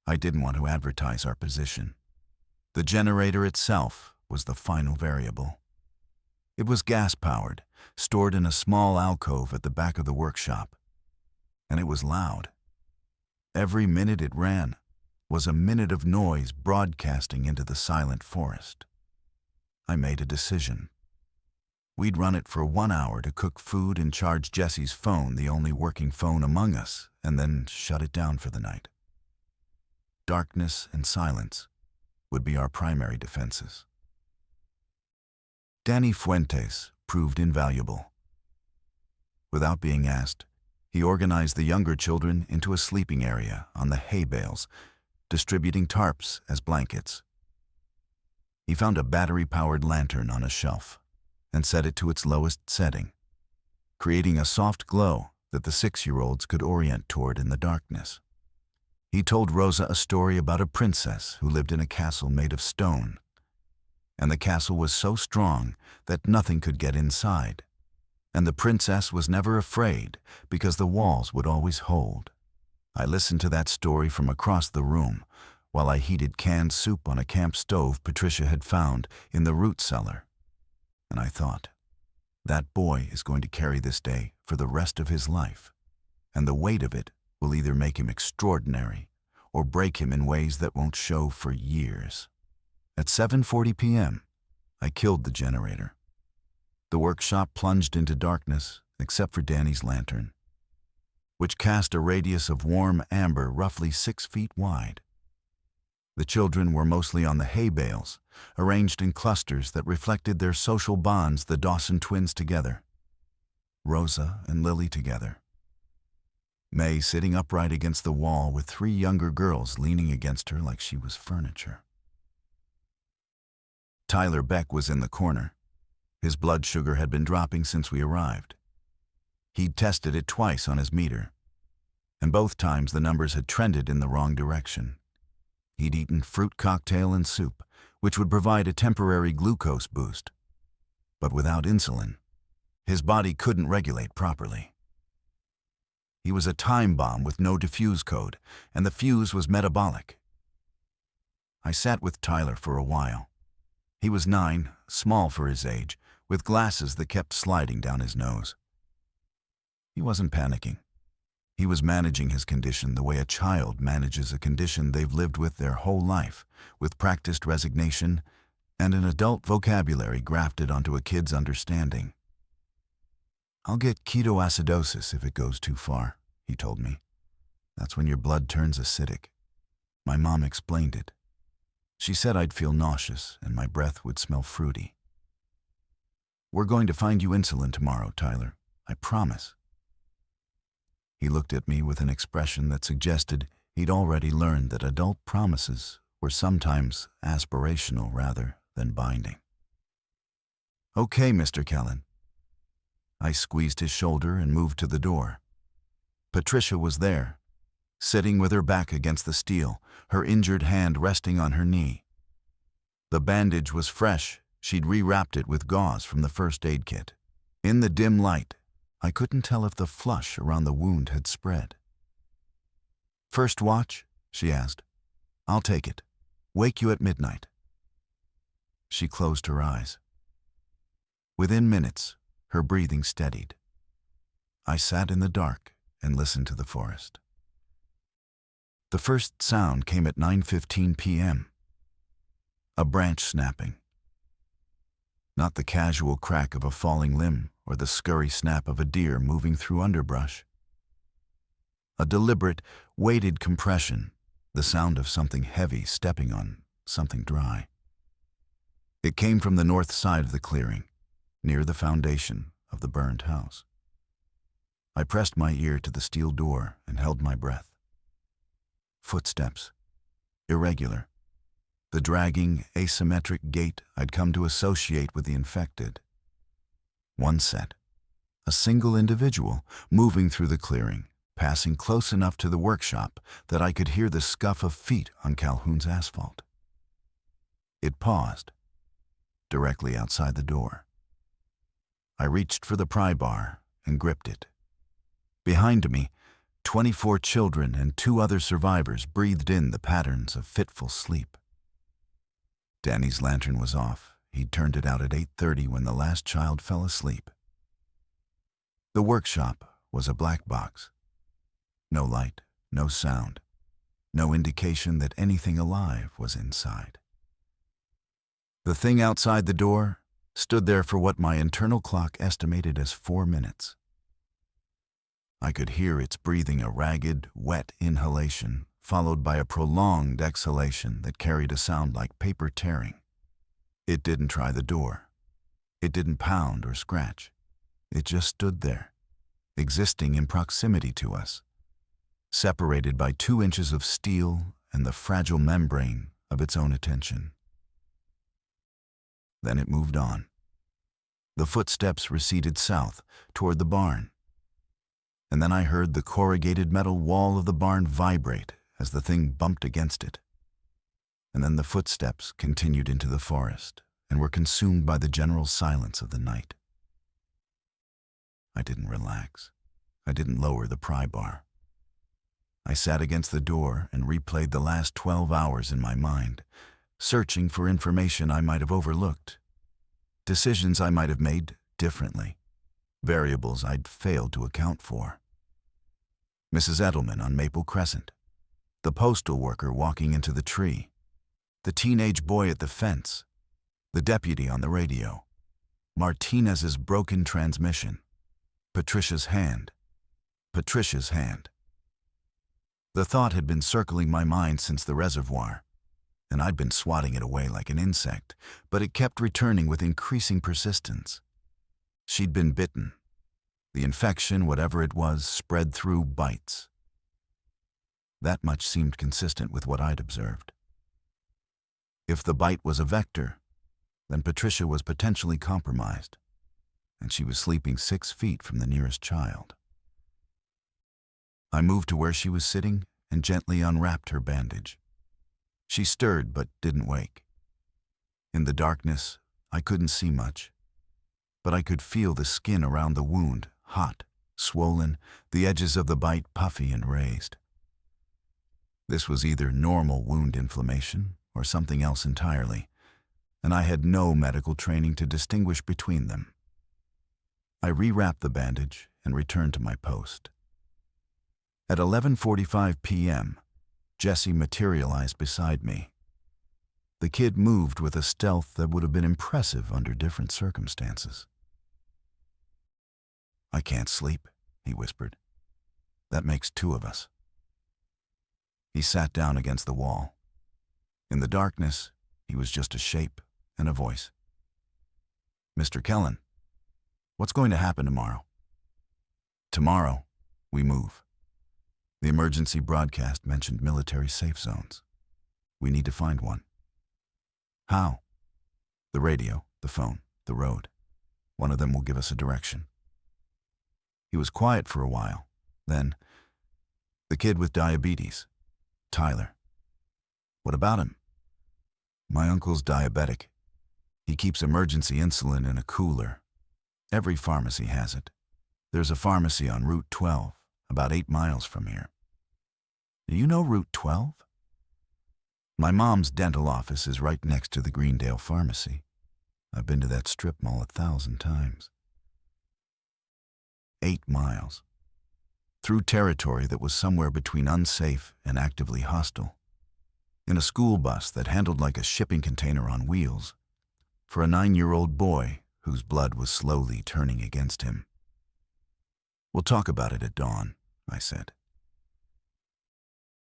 [SPEAKER 1] I didn't want to advertise our position. The generator itself was the final variable. It was gas-powered, stored in a small alcove at the back of the workshop. And it was loud. Every minute it ran was a minute of noise broadcasting into the silent forest. I made a decision. We'd run it for 1 hour to cook food and charge Jessie's phone, the only working phone among us, and then shut it down for the night. Darkness and silence would be our primary defenses. Danny Fuentes proved invaluable. Without being asked, he organized the younger children into a sleeping area on the hay bales, distributing tarps as blankets. He found a battery-powered lantern on a shelf and set it to its lowest setting, creating a soft glow that the 6-year-olds could orient toward in the darkness. He told Rosa a story about a princess who lived in a castle made of stone, and the castle was so strong that nothing could get inside, and the princess was never afraid because the walls would always hold. I listened to that story from across the room while I heated canned soup on a camp stove Patricia had found in the root cellar. And I thought, that boy is going to carry this day for the rest of his life, and the weight of it will either make him extraordinary or break him in ways that won't show for years. At 7:40 p.m., I killed the generator. The workshop plunged into darkness except for Danny's lantern, which cast a radius of warm amber roughly 6 feet wide. The children were mostly on the hay bales, arranged in clusters that reflected their social bonds, the Dawson twins together, Rosa and Lily together, May sitting upright against the wall with 3 younger girls leaning against her like she was furniture. Tyler Beck was in the corner. His blood sugar had been dropping since we arrived. He'd tested it twice on his meter. and both times the numbers had trended in the wrong direction. He'd eaten fruit cocktail and soup, which would provide a temporary glucose boost. But without insulin, his body couldn't regulate properly. He was a time bomb with no diffuse code, and the fuse was metabolic. I sat with Tyler for a while. He was 9, small for his age, with glasses that kept sliding down his nose. He wasn't panicking. He was managing his condition the way a child manages a condition they've lived with their whole life, with practiced resignation and an adult vocabulary grafted onto a kid's understanding. "I'll get ketoacidosis if it goes too far," he told me. "That's when your blood turns acidic." My mom explained it. She said I'd feel nauseous and my breath would smell fruity. "We're going to find you insulin tomorrow, Tyler. I promise." He looked at me with an expression that suggested he'd already learned that adult promises were sometimes aspirational rather than binding. "Okay, Mr. Kellen." I squeezed his shoulder and moved to the door. Patricia was there, sitting with her back against the steel, her injured hand resting on her knee. The bandage was fresh. She'd rewrapped it with gauze from the first aid kit. In the dim light, I couldn't tell if the flush around the wound had spread. "First watch?" she asked. "I'll take it. Wake you at midnight." She closed her eyes. Within minutes, her breathing steadied. I sat in the dark and listened to the forest. The first sound came at 9:15 p.m. A branch snapping. Not the casual crack of a falling limb or the scurry snap of a deer moving through underbrush. A deliberate, weighted compression, the sound of something heavy stepping on something dry. It came from the north side of the clearing, near the foundation of the burned house. I pressed my ear to the steel door and held my breath. Footsteps, irregular, the dragging, asymmetric gait I'd come to associate with the infected. One set, a single individual moving through the clearing, passing close enough to the workshop that I could hear the scuff of feet on Calhoun's asphalt. It paused, directly outside the door. I reached for the pry bar and gripped it. Behind me, 24 children and 2 other survivors breathed in the patterns of fitful sleep. Danny's lantern was off. He'd turned it out at 8:30 when the last child fell asleep. The workshop was a black box. No light, no sound, no indication that anything alive was inside. The thing outside the door stood there for what my internal clock estimated as 4 minutes. I could hear its breathing a ragged, wet inhalation, followed by a prolonged exhalation that carried a sound like paper tearing. It didn't try the door. It didn't pound or scratch. It just stood there, existing in proximity to us, separated by 2 inches of steel and the fragile membrane of its own attention. Then it moved on. The footsteps receded south, toward the barn. And then I heard the corrugated metal wall of the barn vibrate as the thing bumped against it. And then the footsteps continued into the forest and were consumed by the general silence of the night. I didn't relax. I didn't lower the pry bar. I sat against the door and replayed the last 12 hours in my mind, searching for information I might have overlooked, decisions I might have made differently, variables I'd failed to account for. Mrs. Edelman on Maple Crescent, the postal worker walking into the tree, the teenage boy at the fence, the deputy on the radio, Martinez's broken transmission, Patricia's hand. The thought had been circling my mind since the reservoir, and I'd been swatting it away like an insect, but it kept returning with increasing persistence. She'd been bitten. The infection, whatever it was, spread through bites. That much seemed consistent with what I'd observed. If the bite was a vector, then Patricia was potentially compromised, and she was sleeping 6 feet from the nearest child. I moved to where she was sitting and gently unwrapped her bandage. She stirred but didn't wake. In the darkness, I couldn't see much, but I could feel the skin around the wound, hot, swollen, the edges of the bite puffy and raised. This was either normal wound inflammation or something else entirely, and I had no medical training to distinguish between them. I rewrapped the bandage and returned to my post. At 11:45 p.m., Jessie materialized beside me. The kid moved with a stealth that would have been impressive under different circumstances. "I can't sleep," he whispered. "That makes two of us." He sat down against the wall. In the darkness, he was just a shape and a voice. "Mr. Kellen, what's going to happen tomorrow?" "Tomorrow, we move. The emergency broadcast mentioned military safe zones. We need to find one." "How?" "The radio, the phone, the road. One of them will give us a direction." He was quiet for a while. Then, "The kid with diabetes, Tyler. What about him?" "My uncle's diabetic. He keeps emergency insulin in a cooler. Every pharmacy has it. There's a pharmacy on Route 12, about 8 miles from here." "Do you know Route 12? "My mom's dental office is right next to the Greendale Pharmacy. I've been to that strip mall 1,000 times. 8 miles. Through territory that was somewhere between unsafe and actively hostile. In a school bus that handled like a shipping container on wheels, for a 9-year-old boy whose blood was slowly turning against him." "We'll talk about it at dawn," I said.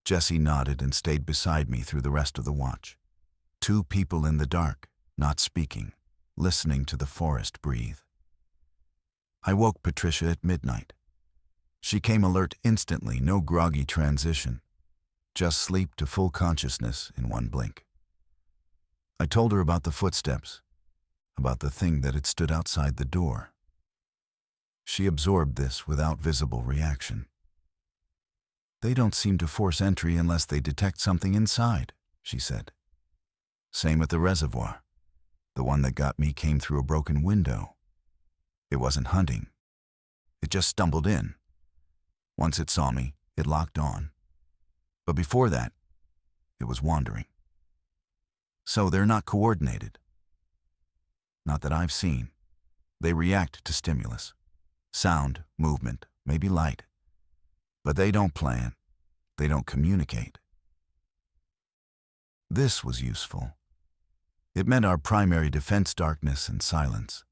[SPEAKER 1] Jessie nodded and stayed beside me through the rest of the watch. 2 people in the dark, not speaking, listening to the forest breathe. I woke Patricia at midnight. She came alert instantly, no groggy transition. Just sleep to full consciousness in one blink. I told her about the footsteps, about the thing that had stood outside the door. She absorbed this without visible reaction. "They don't seem to force entry unless they detect something inside," she said. "Same at the reservoir. The one that got me came through a broken window. It wasn't hunting. It just stumbled in. Once it saw me, it locked on. But before that, it was wandering. So they're not coordinated. Not that I've seen. They react to stimulus. Sound, movement, maybe light. But they don't plan. They don't communicate." This was useful. It meant our primary defense, darkness and silence,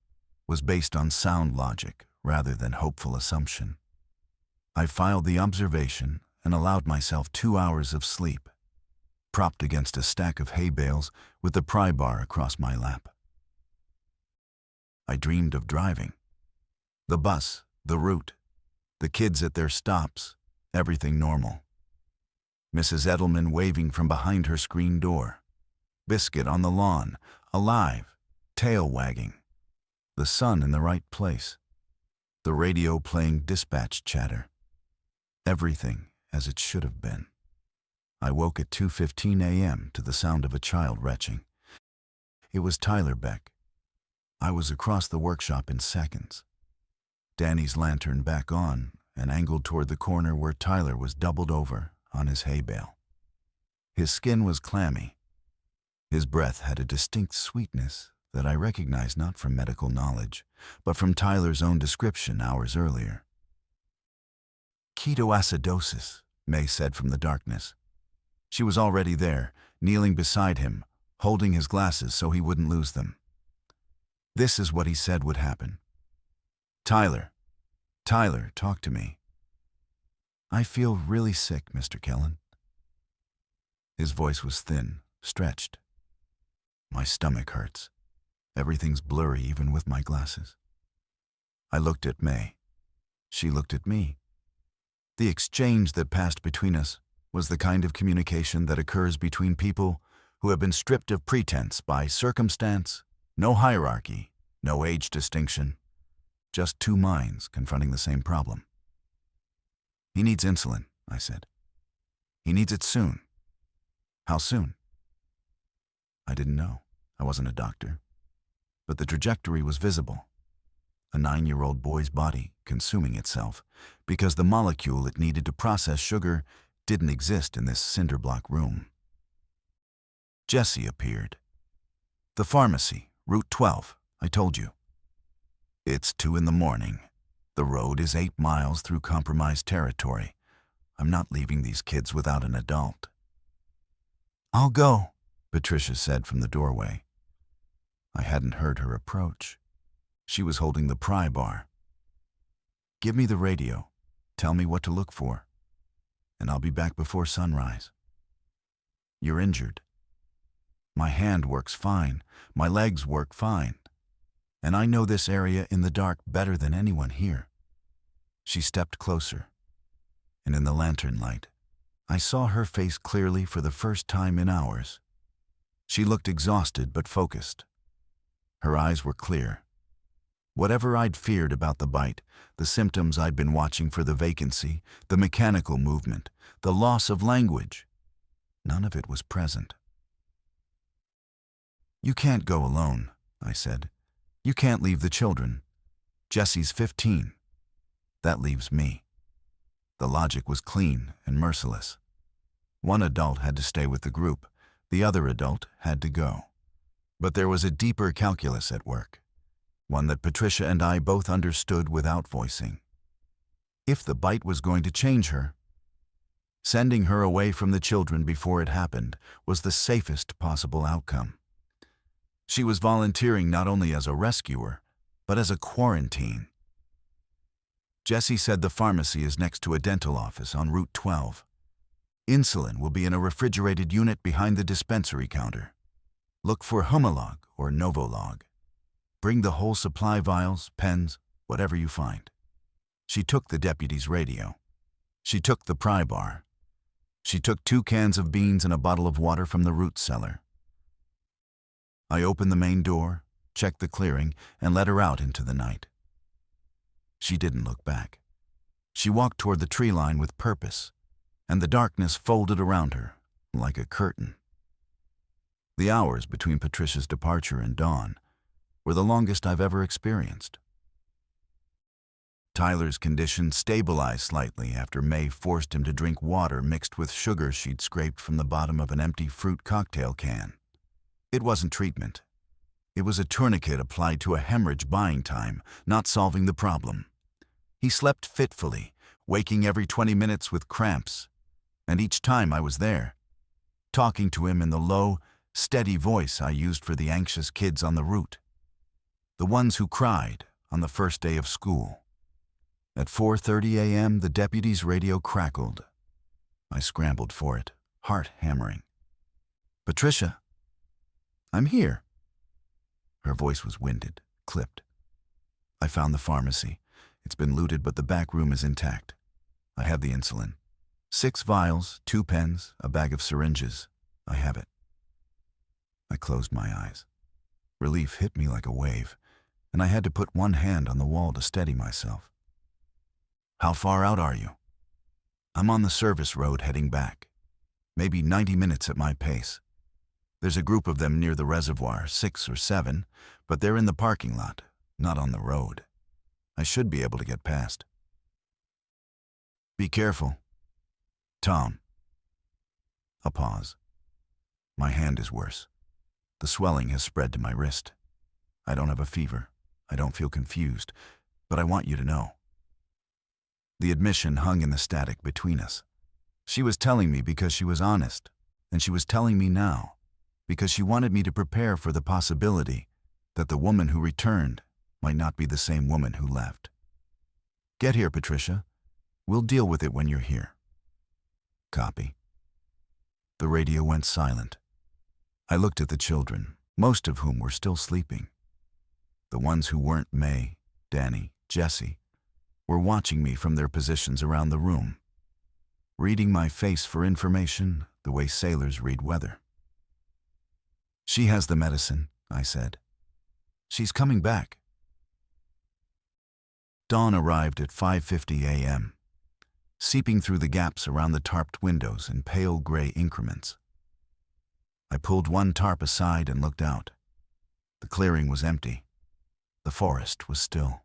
[SPEAKER 1] was based on sound logic rather than hopeful assumption. I filed the observation and allowed myself 2 hours of sleep, propped against a stack of hay bales with the pry bar across my lap. I dreamed of driving. The bus, the route, the kids at their stops, everything normal. Mrs. Edelman waving from behind her screen door. Biscuit on the lawn, alive, tail wagging. The sun in the right place. The radio playing dispatch chatter. Everything as it should have been. I woke at 2:15 a.m. to the sound of a child retching. It was Tyler Beck. I was across the workshop in seconds. Danny's lantern back on and angled toward the corner where Tyler was doubled over on his hay bale. His skin was clammy. His breath had a distinct sweetness that I recognized not from medical knowledge, but from Tyler's own description hours earlier. "Ketoacidosis," May said from the darkness. She was already there, kneeling beside him, holding his glasses so he wouldn't lose them. This is what he said would happen. Tyler, talk to me." "I feel really sick, Mr. Kellen." His voice was thin, stretched. "My stomach hurts. Everything's blurry even with my glasses." I looked at May. She looked at me. The exchange that passed between us was the kind of communication that occurs between people who have been stripped of pretense by circumstance, no hierarchy, no age distinction, just 2 minds confronting the same problem. He needs insulin, I said. He needs it soon. How soon? I didn't know. I wasn't a doctor. But the trajectory was visible. A 9-year-old boy's body consuming itself because the molecule it needed to process sugar didn't exist in this cinder block room. Jesse appeared. The pharmacy, Route 12, I told you. It's 2 a.m. The road is 8 miles through compromised territory. I'm not leaving these kids without an adult. I'll go, Patricia said from the doorway. I hadn't heard her approach. She was holding the pry bar. Give me the radio. Tell me what to look for. And I'll be back before sunrise. You're injured. My hand works fine. My legs work fine. And I know this area in the dark better than anyone here. She stepped closer. And in the lantern light, I saw her face clearly for the first time in hours. She looked exhausted but focused. Her eyes were clear. Whatever I'd feared about the bite, the symptoms I'd been watching for the vacancy, the mechanical movement, the loss of language, none of it was present. You can't go alone, I said. You can't leave the children. Jesse's 15. That leaves me. The logic was clean and merciless. One adult had to stay with the group. The other adult had to go. But there was a deeper calculus at work, one that Patricia and I both understood without voicing. If the bite was going to change her, sending her away from the children before it happened was the safest possible outcome. She was volunteering not only as a rescuer, but as a quarantine. Jesse said the pharmacy is next to a dental office on Route 12. Insulin will be in a refrigerated unit behind the dispensary counter. Look for Humalog or Novolog. Bring the whole supply vials, pens, whatever you find. She took the deputy's radio. She took the pry bar. She took 2 cans of beans and a bottle of water from the root cellar. I opened the main door, checked the clearing, and let her out into the night. She didn't look back. She walked toward the tree line with purpose, and the darkness folded around her like a curtain. The hours between Patricia's departure and dawn were the longest I've ever experienced. Tyler's condition stabilized slightly after May forced him to drink water mixed with sugar she'd scraped from the bottom of an empty fruit cocktail can. It wasn't treatment. It was a tourniquet applied to a hemorrhage buying time, not solving the problem. He slept fitfully, waking every 20 minutes with cramps, and each time I was there, talking to him in the low, steady voice I used for the anxious kids on the route, the ones who cried on the first day of school. At 4:30 a.m., the deputy's radio crackled. I scrambled for it, heart hammering. Patricia, I'm here. Her voice was winded, clipped. I found the pharmacy. It's been looted, but the back room is intact. I have the insulin. 6 vials, 2 pens, a bag of syringes. I have it. I closed my eyes. Relief hit me like a wave, and I had to put one hand on the wall to steady myself. How far out are you? I'm on the service road heading back. Maybe 90 minutes at my pace. There's a group of them near the reservoir, 6 or 7, but they're in the parking lot, not on the road. I should be able to get past. Be careful. Tom. A pause. My hand is worse. The swelling has spread to my wrist. I don't have a fever. I don't feel confused, but I want you to know. The admission hung in the static between us. She was telling me because she was honest, and she was telling me now because she wanted me to prepare for the possibility that the woman who returned might not be the same woman who left. Get here, Patricia. We'll deal with it when you're here. Copy. The radio went silent. I looked at the children, most of whom were still sleeping. The ones who weren't May, Danny, Jesse, were watching me from their positions around the room, reading my face for information the way sailors read weather. She has the medicine, I said. She's coming back. Dawn arrived at 5:50 a.m. seeping through the gaps around the tarped windows in pale gray increments. I pulled one tarp aside and looked out. The clearing was empty. The forest was still.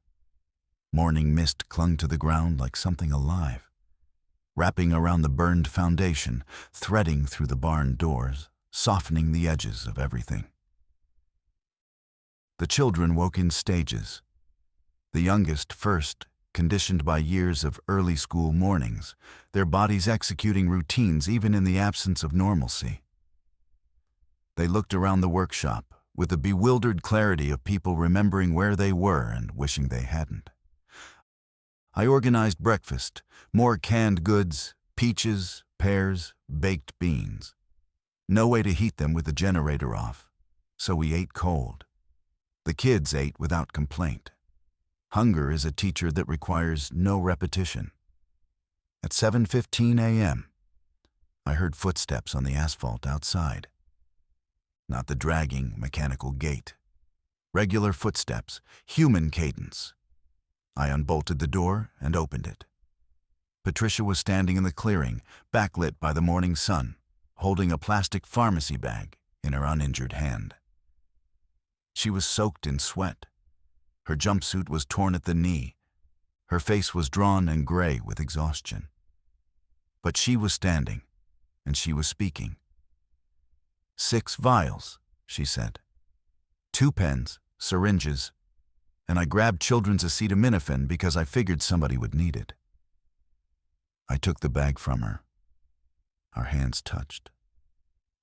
[SPEAKER 1] Morning mist clung to the ground like something alive, wrapping around the burned foundation, threading through the barn doors, softening the edges of everything. The children woke in stages. The youngest first, conditioned by years of early school mornings, their bodies executing routines even in the absence of normalcy. They looked around the workshop with the bewildered clarity of people remembering where they were and wishing they hadn't. I organized breakfast, more canned goods, peaches, pears, baked beans. No way to heat them with the generator off, so we ate cold. The kids ate without complaint. Hunger is a teacher that requires no repetition. At 7:15 a.m., I heard footsteps on the asphalt outside. Not the dragging, mechanical gait. Regular footsteps, human cadence. I unbolted the door and opened it. Patricia was standing in the clearing, backlit by the morning sun, holding a plastic pharmacy bag in her uninjured hand. She was soaked in sweat. Her jumpsuit was torn at the knee. Her face was drawn and gray with exhaustion. But she was standing, and she was speaking. 6 vials, she said. 2 pens, syringes, and I grabbed children's acetaminophen because I figured somebody would need it. I took the bag from her. Our hands touched,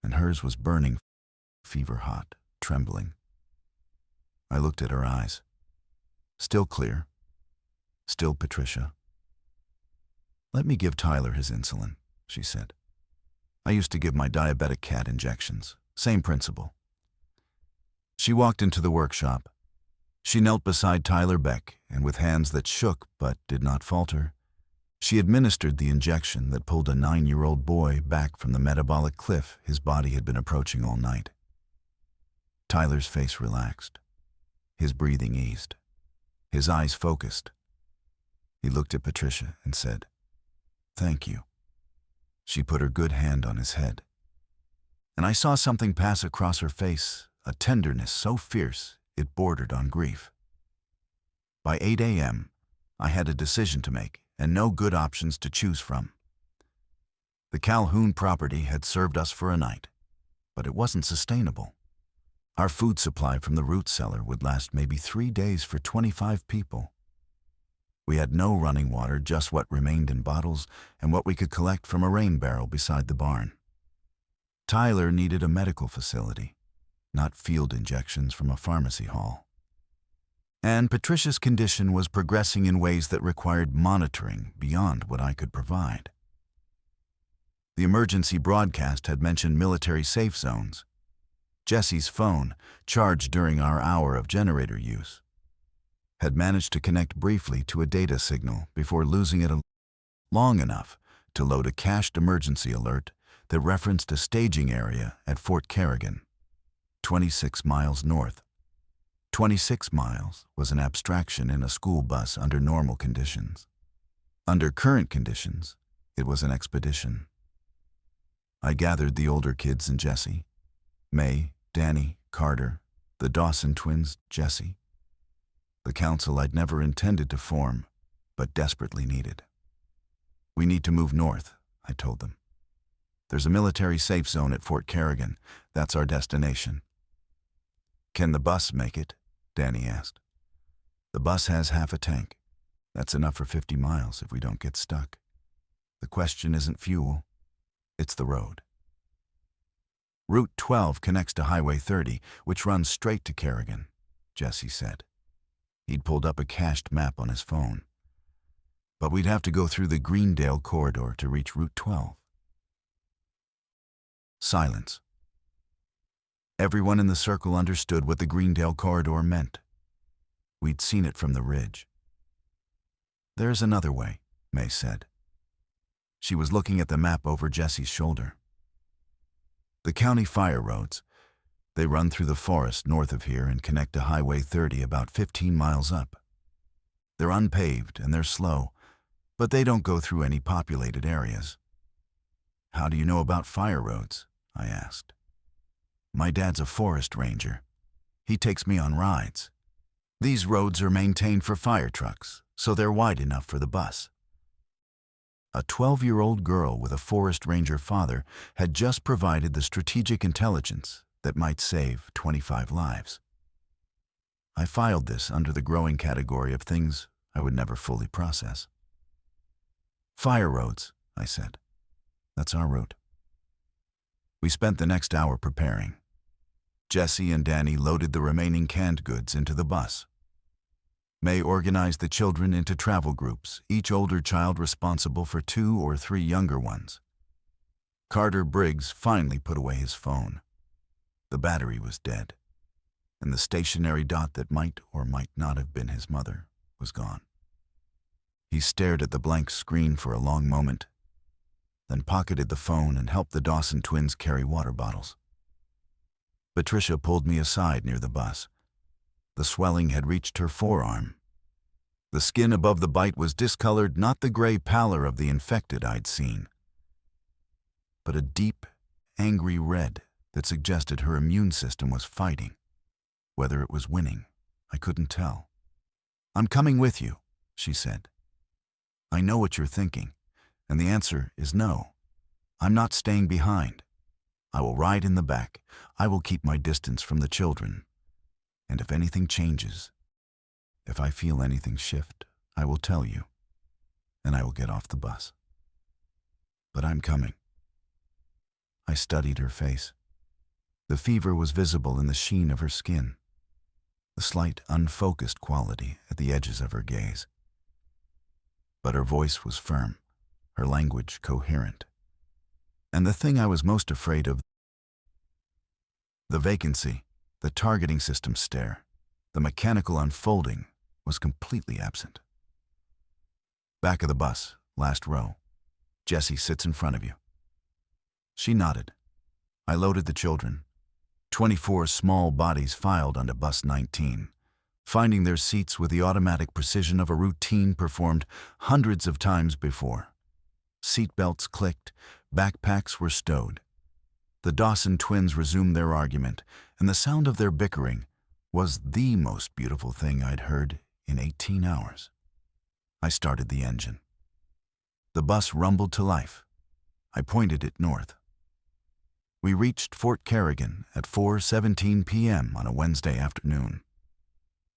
[SPEAKER 1] and hers was burning, fever-hot, trembling. I looked at her eyes. Still clear. Still Patricia. "Let me give Tyler his insulin," she said. "I used to give my diabetic cat injections. Same principle." She walked into the workshop. She knelt beside Tyler Beck, and with hands that shook but did not falter, she administered the injection that pulled a 9-year-old boy back from the metabolic cliff his body had been approaching all night. Tyler's face relaxed. His breathing eased. His eyes focused. He looked at Patricia and said, "Thank you." She put her good hand on his head. And I saw something pass across her face, a tenderness so fierce it bordered on grief. By 8 a.m., I had a decision to make and no good options to choose from. The Calhoun property had served us for a night, but it wasn't sustainable. Our food supply from the root cellar would last maybe 3 days for 25 people. We had no running water, just what remained in bottles and what we could collect from a rain barrel beside the barn. Tyler needed a medical facility, not field injections from a pharmacy hall. And Patricia's condition was progressing in ways that required monitoring beyond what I could provide. The emergency broadcast had mentioned military safe zones. Jesse's phone, charged during our hour of generator use, had managed to connect briefly to a data signal before losing it long enough to load a cached emergency alert that referenced a staging area at Fort Kerrigan, 26 miles north. 26 miles was an abstraction in a school bus under normal conditions. Under current conditions, it was an expedition. I gathered the older kids and Jesse, May, Danny, Carter, the Dawson twins, Jesse. The council I'd never intended to form, but desperately needed. "We need to move north," I told them. "There's a military safe zone at Fort Kerrigan. That's our destination." "Can the bus make it?" Danny asked. "The bus has half a tank. That's enough for 50 miles if we don't get stuck. The question isn't fuel, it's the road." "Route 12 connects to Highway 30, which runs straight to Kerrigan," Jesse said. He'd pulled up a cached map on his phone. "But we'd have to go through the Greendale corridor to reach Route 12. Silence. Everyone in the circle understood what the Greendale corridor meant. We'd seen it from the ridge. "There's another way," May said. She was looking at the map over Jesse's shoulder. "The county fire roads. They run through the forest north of here and connect to Highway 30 about 15 miles up. They're unpaved and they're slow, but they don't go through any populated areas. How do you know about fire roads? I asked. My dad's a forest ranger. He takes me on rides. These roads are maintained for fire trucks, so they're wide enough for the bus. A 12-year-old girl with a forest ranger father had just provided the strategic intelligence that might save 25 lives. I filed this under the growing category of things I would never fully process. Fire roads, I said. That's our route. We spent the next hour preparing. Jesse and Danny loaded the remaining canned goods into the bus. May organized the children into travel groups, each older child responsible for 2 or 3 younger ones. Carter Briggs finally put away his phone. The battery was dead, and the stationary dot that might or might not have been his mother was gone. He stared at the blank screen for a long moment, then pocketed the phone and helped the Dawson twins carry water bottles. Patricia pulled me aside near the bus. The swelling had reached her forearm. The skin above the bite was discolored, not the gray pallor of the infected I'd seen, but a deep, angry red that suggested her immune system was fighting. Whether it was winning, I couldn't tell. "I'm coming with you," she said. "I know what you're thinking, and the answer is no. I'm not staying behind. I will ride in the back. I will keep my distance from the children. And if anything changes, if I feel anything shift, I will tell you, and I will get off the bus. But I'm coming." I studied her face. The fever was visible in the sheen of her skin, the slight, unfocused quality at the edges of her gaze. But her voice was firm, her language coherent. And the thing I was most afraid of, the vacancy, the targeting system stare, the mechanical unfolding, was completely absent. "Back of the bus, last row. Jessie sits in front of you." She nodded. I loaded the children. 24 small bodies filed onto bus 19, finding their seats with the automatic precision of a routine performed hundreds of times before. Seat belts clicked, backpacks were stowed. The Dawson twins resumed their argument, and the sound of their bickering was the most beautiful thing I'd heard in 18 hours. I started the engine. The bus rumbled to life. I pointed it north. We reached Fort Kerrigan at 4:17 p.m. on a Wednesday afternoon.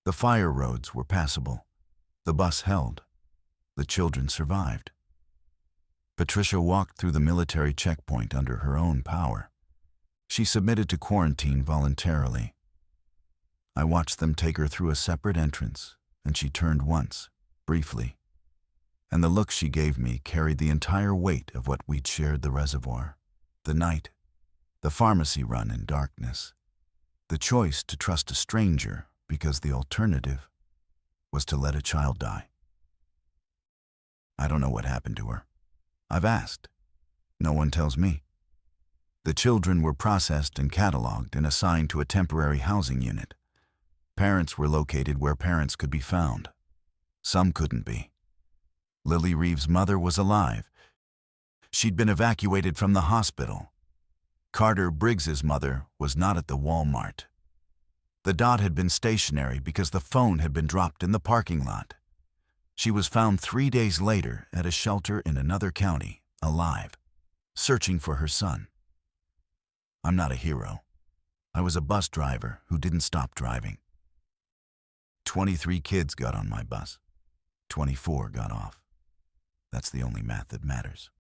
[SPEAKER 1] The fire roads were passable. The bus held. The children survived. Patricia walked through the military checkpoint under her own power. She submitted to quarantine voluntarily. I watched them take her through a separate entrance, and she turned once, briefly. And the look she gave me carried the entire weight of what we'd shared: the reservoir, the night, the pharmacy run in darkness, the choice to trust a stranger because the alternative was to let a child die. I don't know what happened to her. I've asked. No one tells me. The children were processed and cataloged and assigned to a temporary housing unit. Parents were located where parents could be found. Some couldn't be. Lily Reeves' mother was alive. She'd been evacuated from the hospital. Carter Briggs's mother was not at the Walmart. The dot had been stationary because the phone had been dropped in the parking lot. She was found 3 days later at a shelter in another county, alive, searching for her son. I'm not a hero. I was a bus driver who didn't stop driving. 23 kids got on my bus. 24 got off. That's the only math that matters.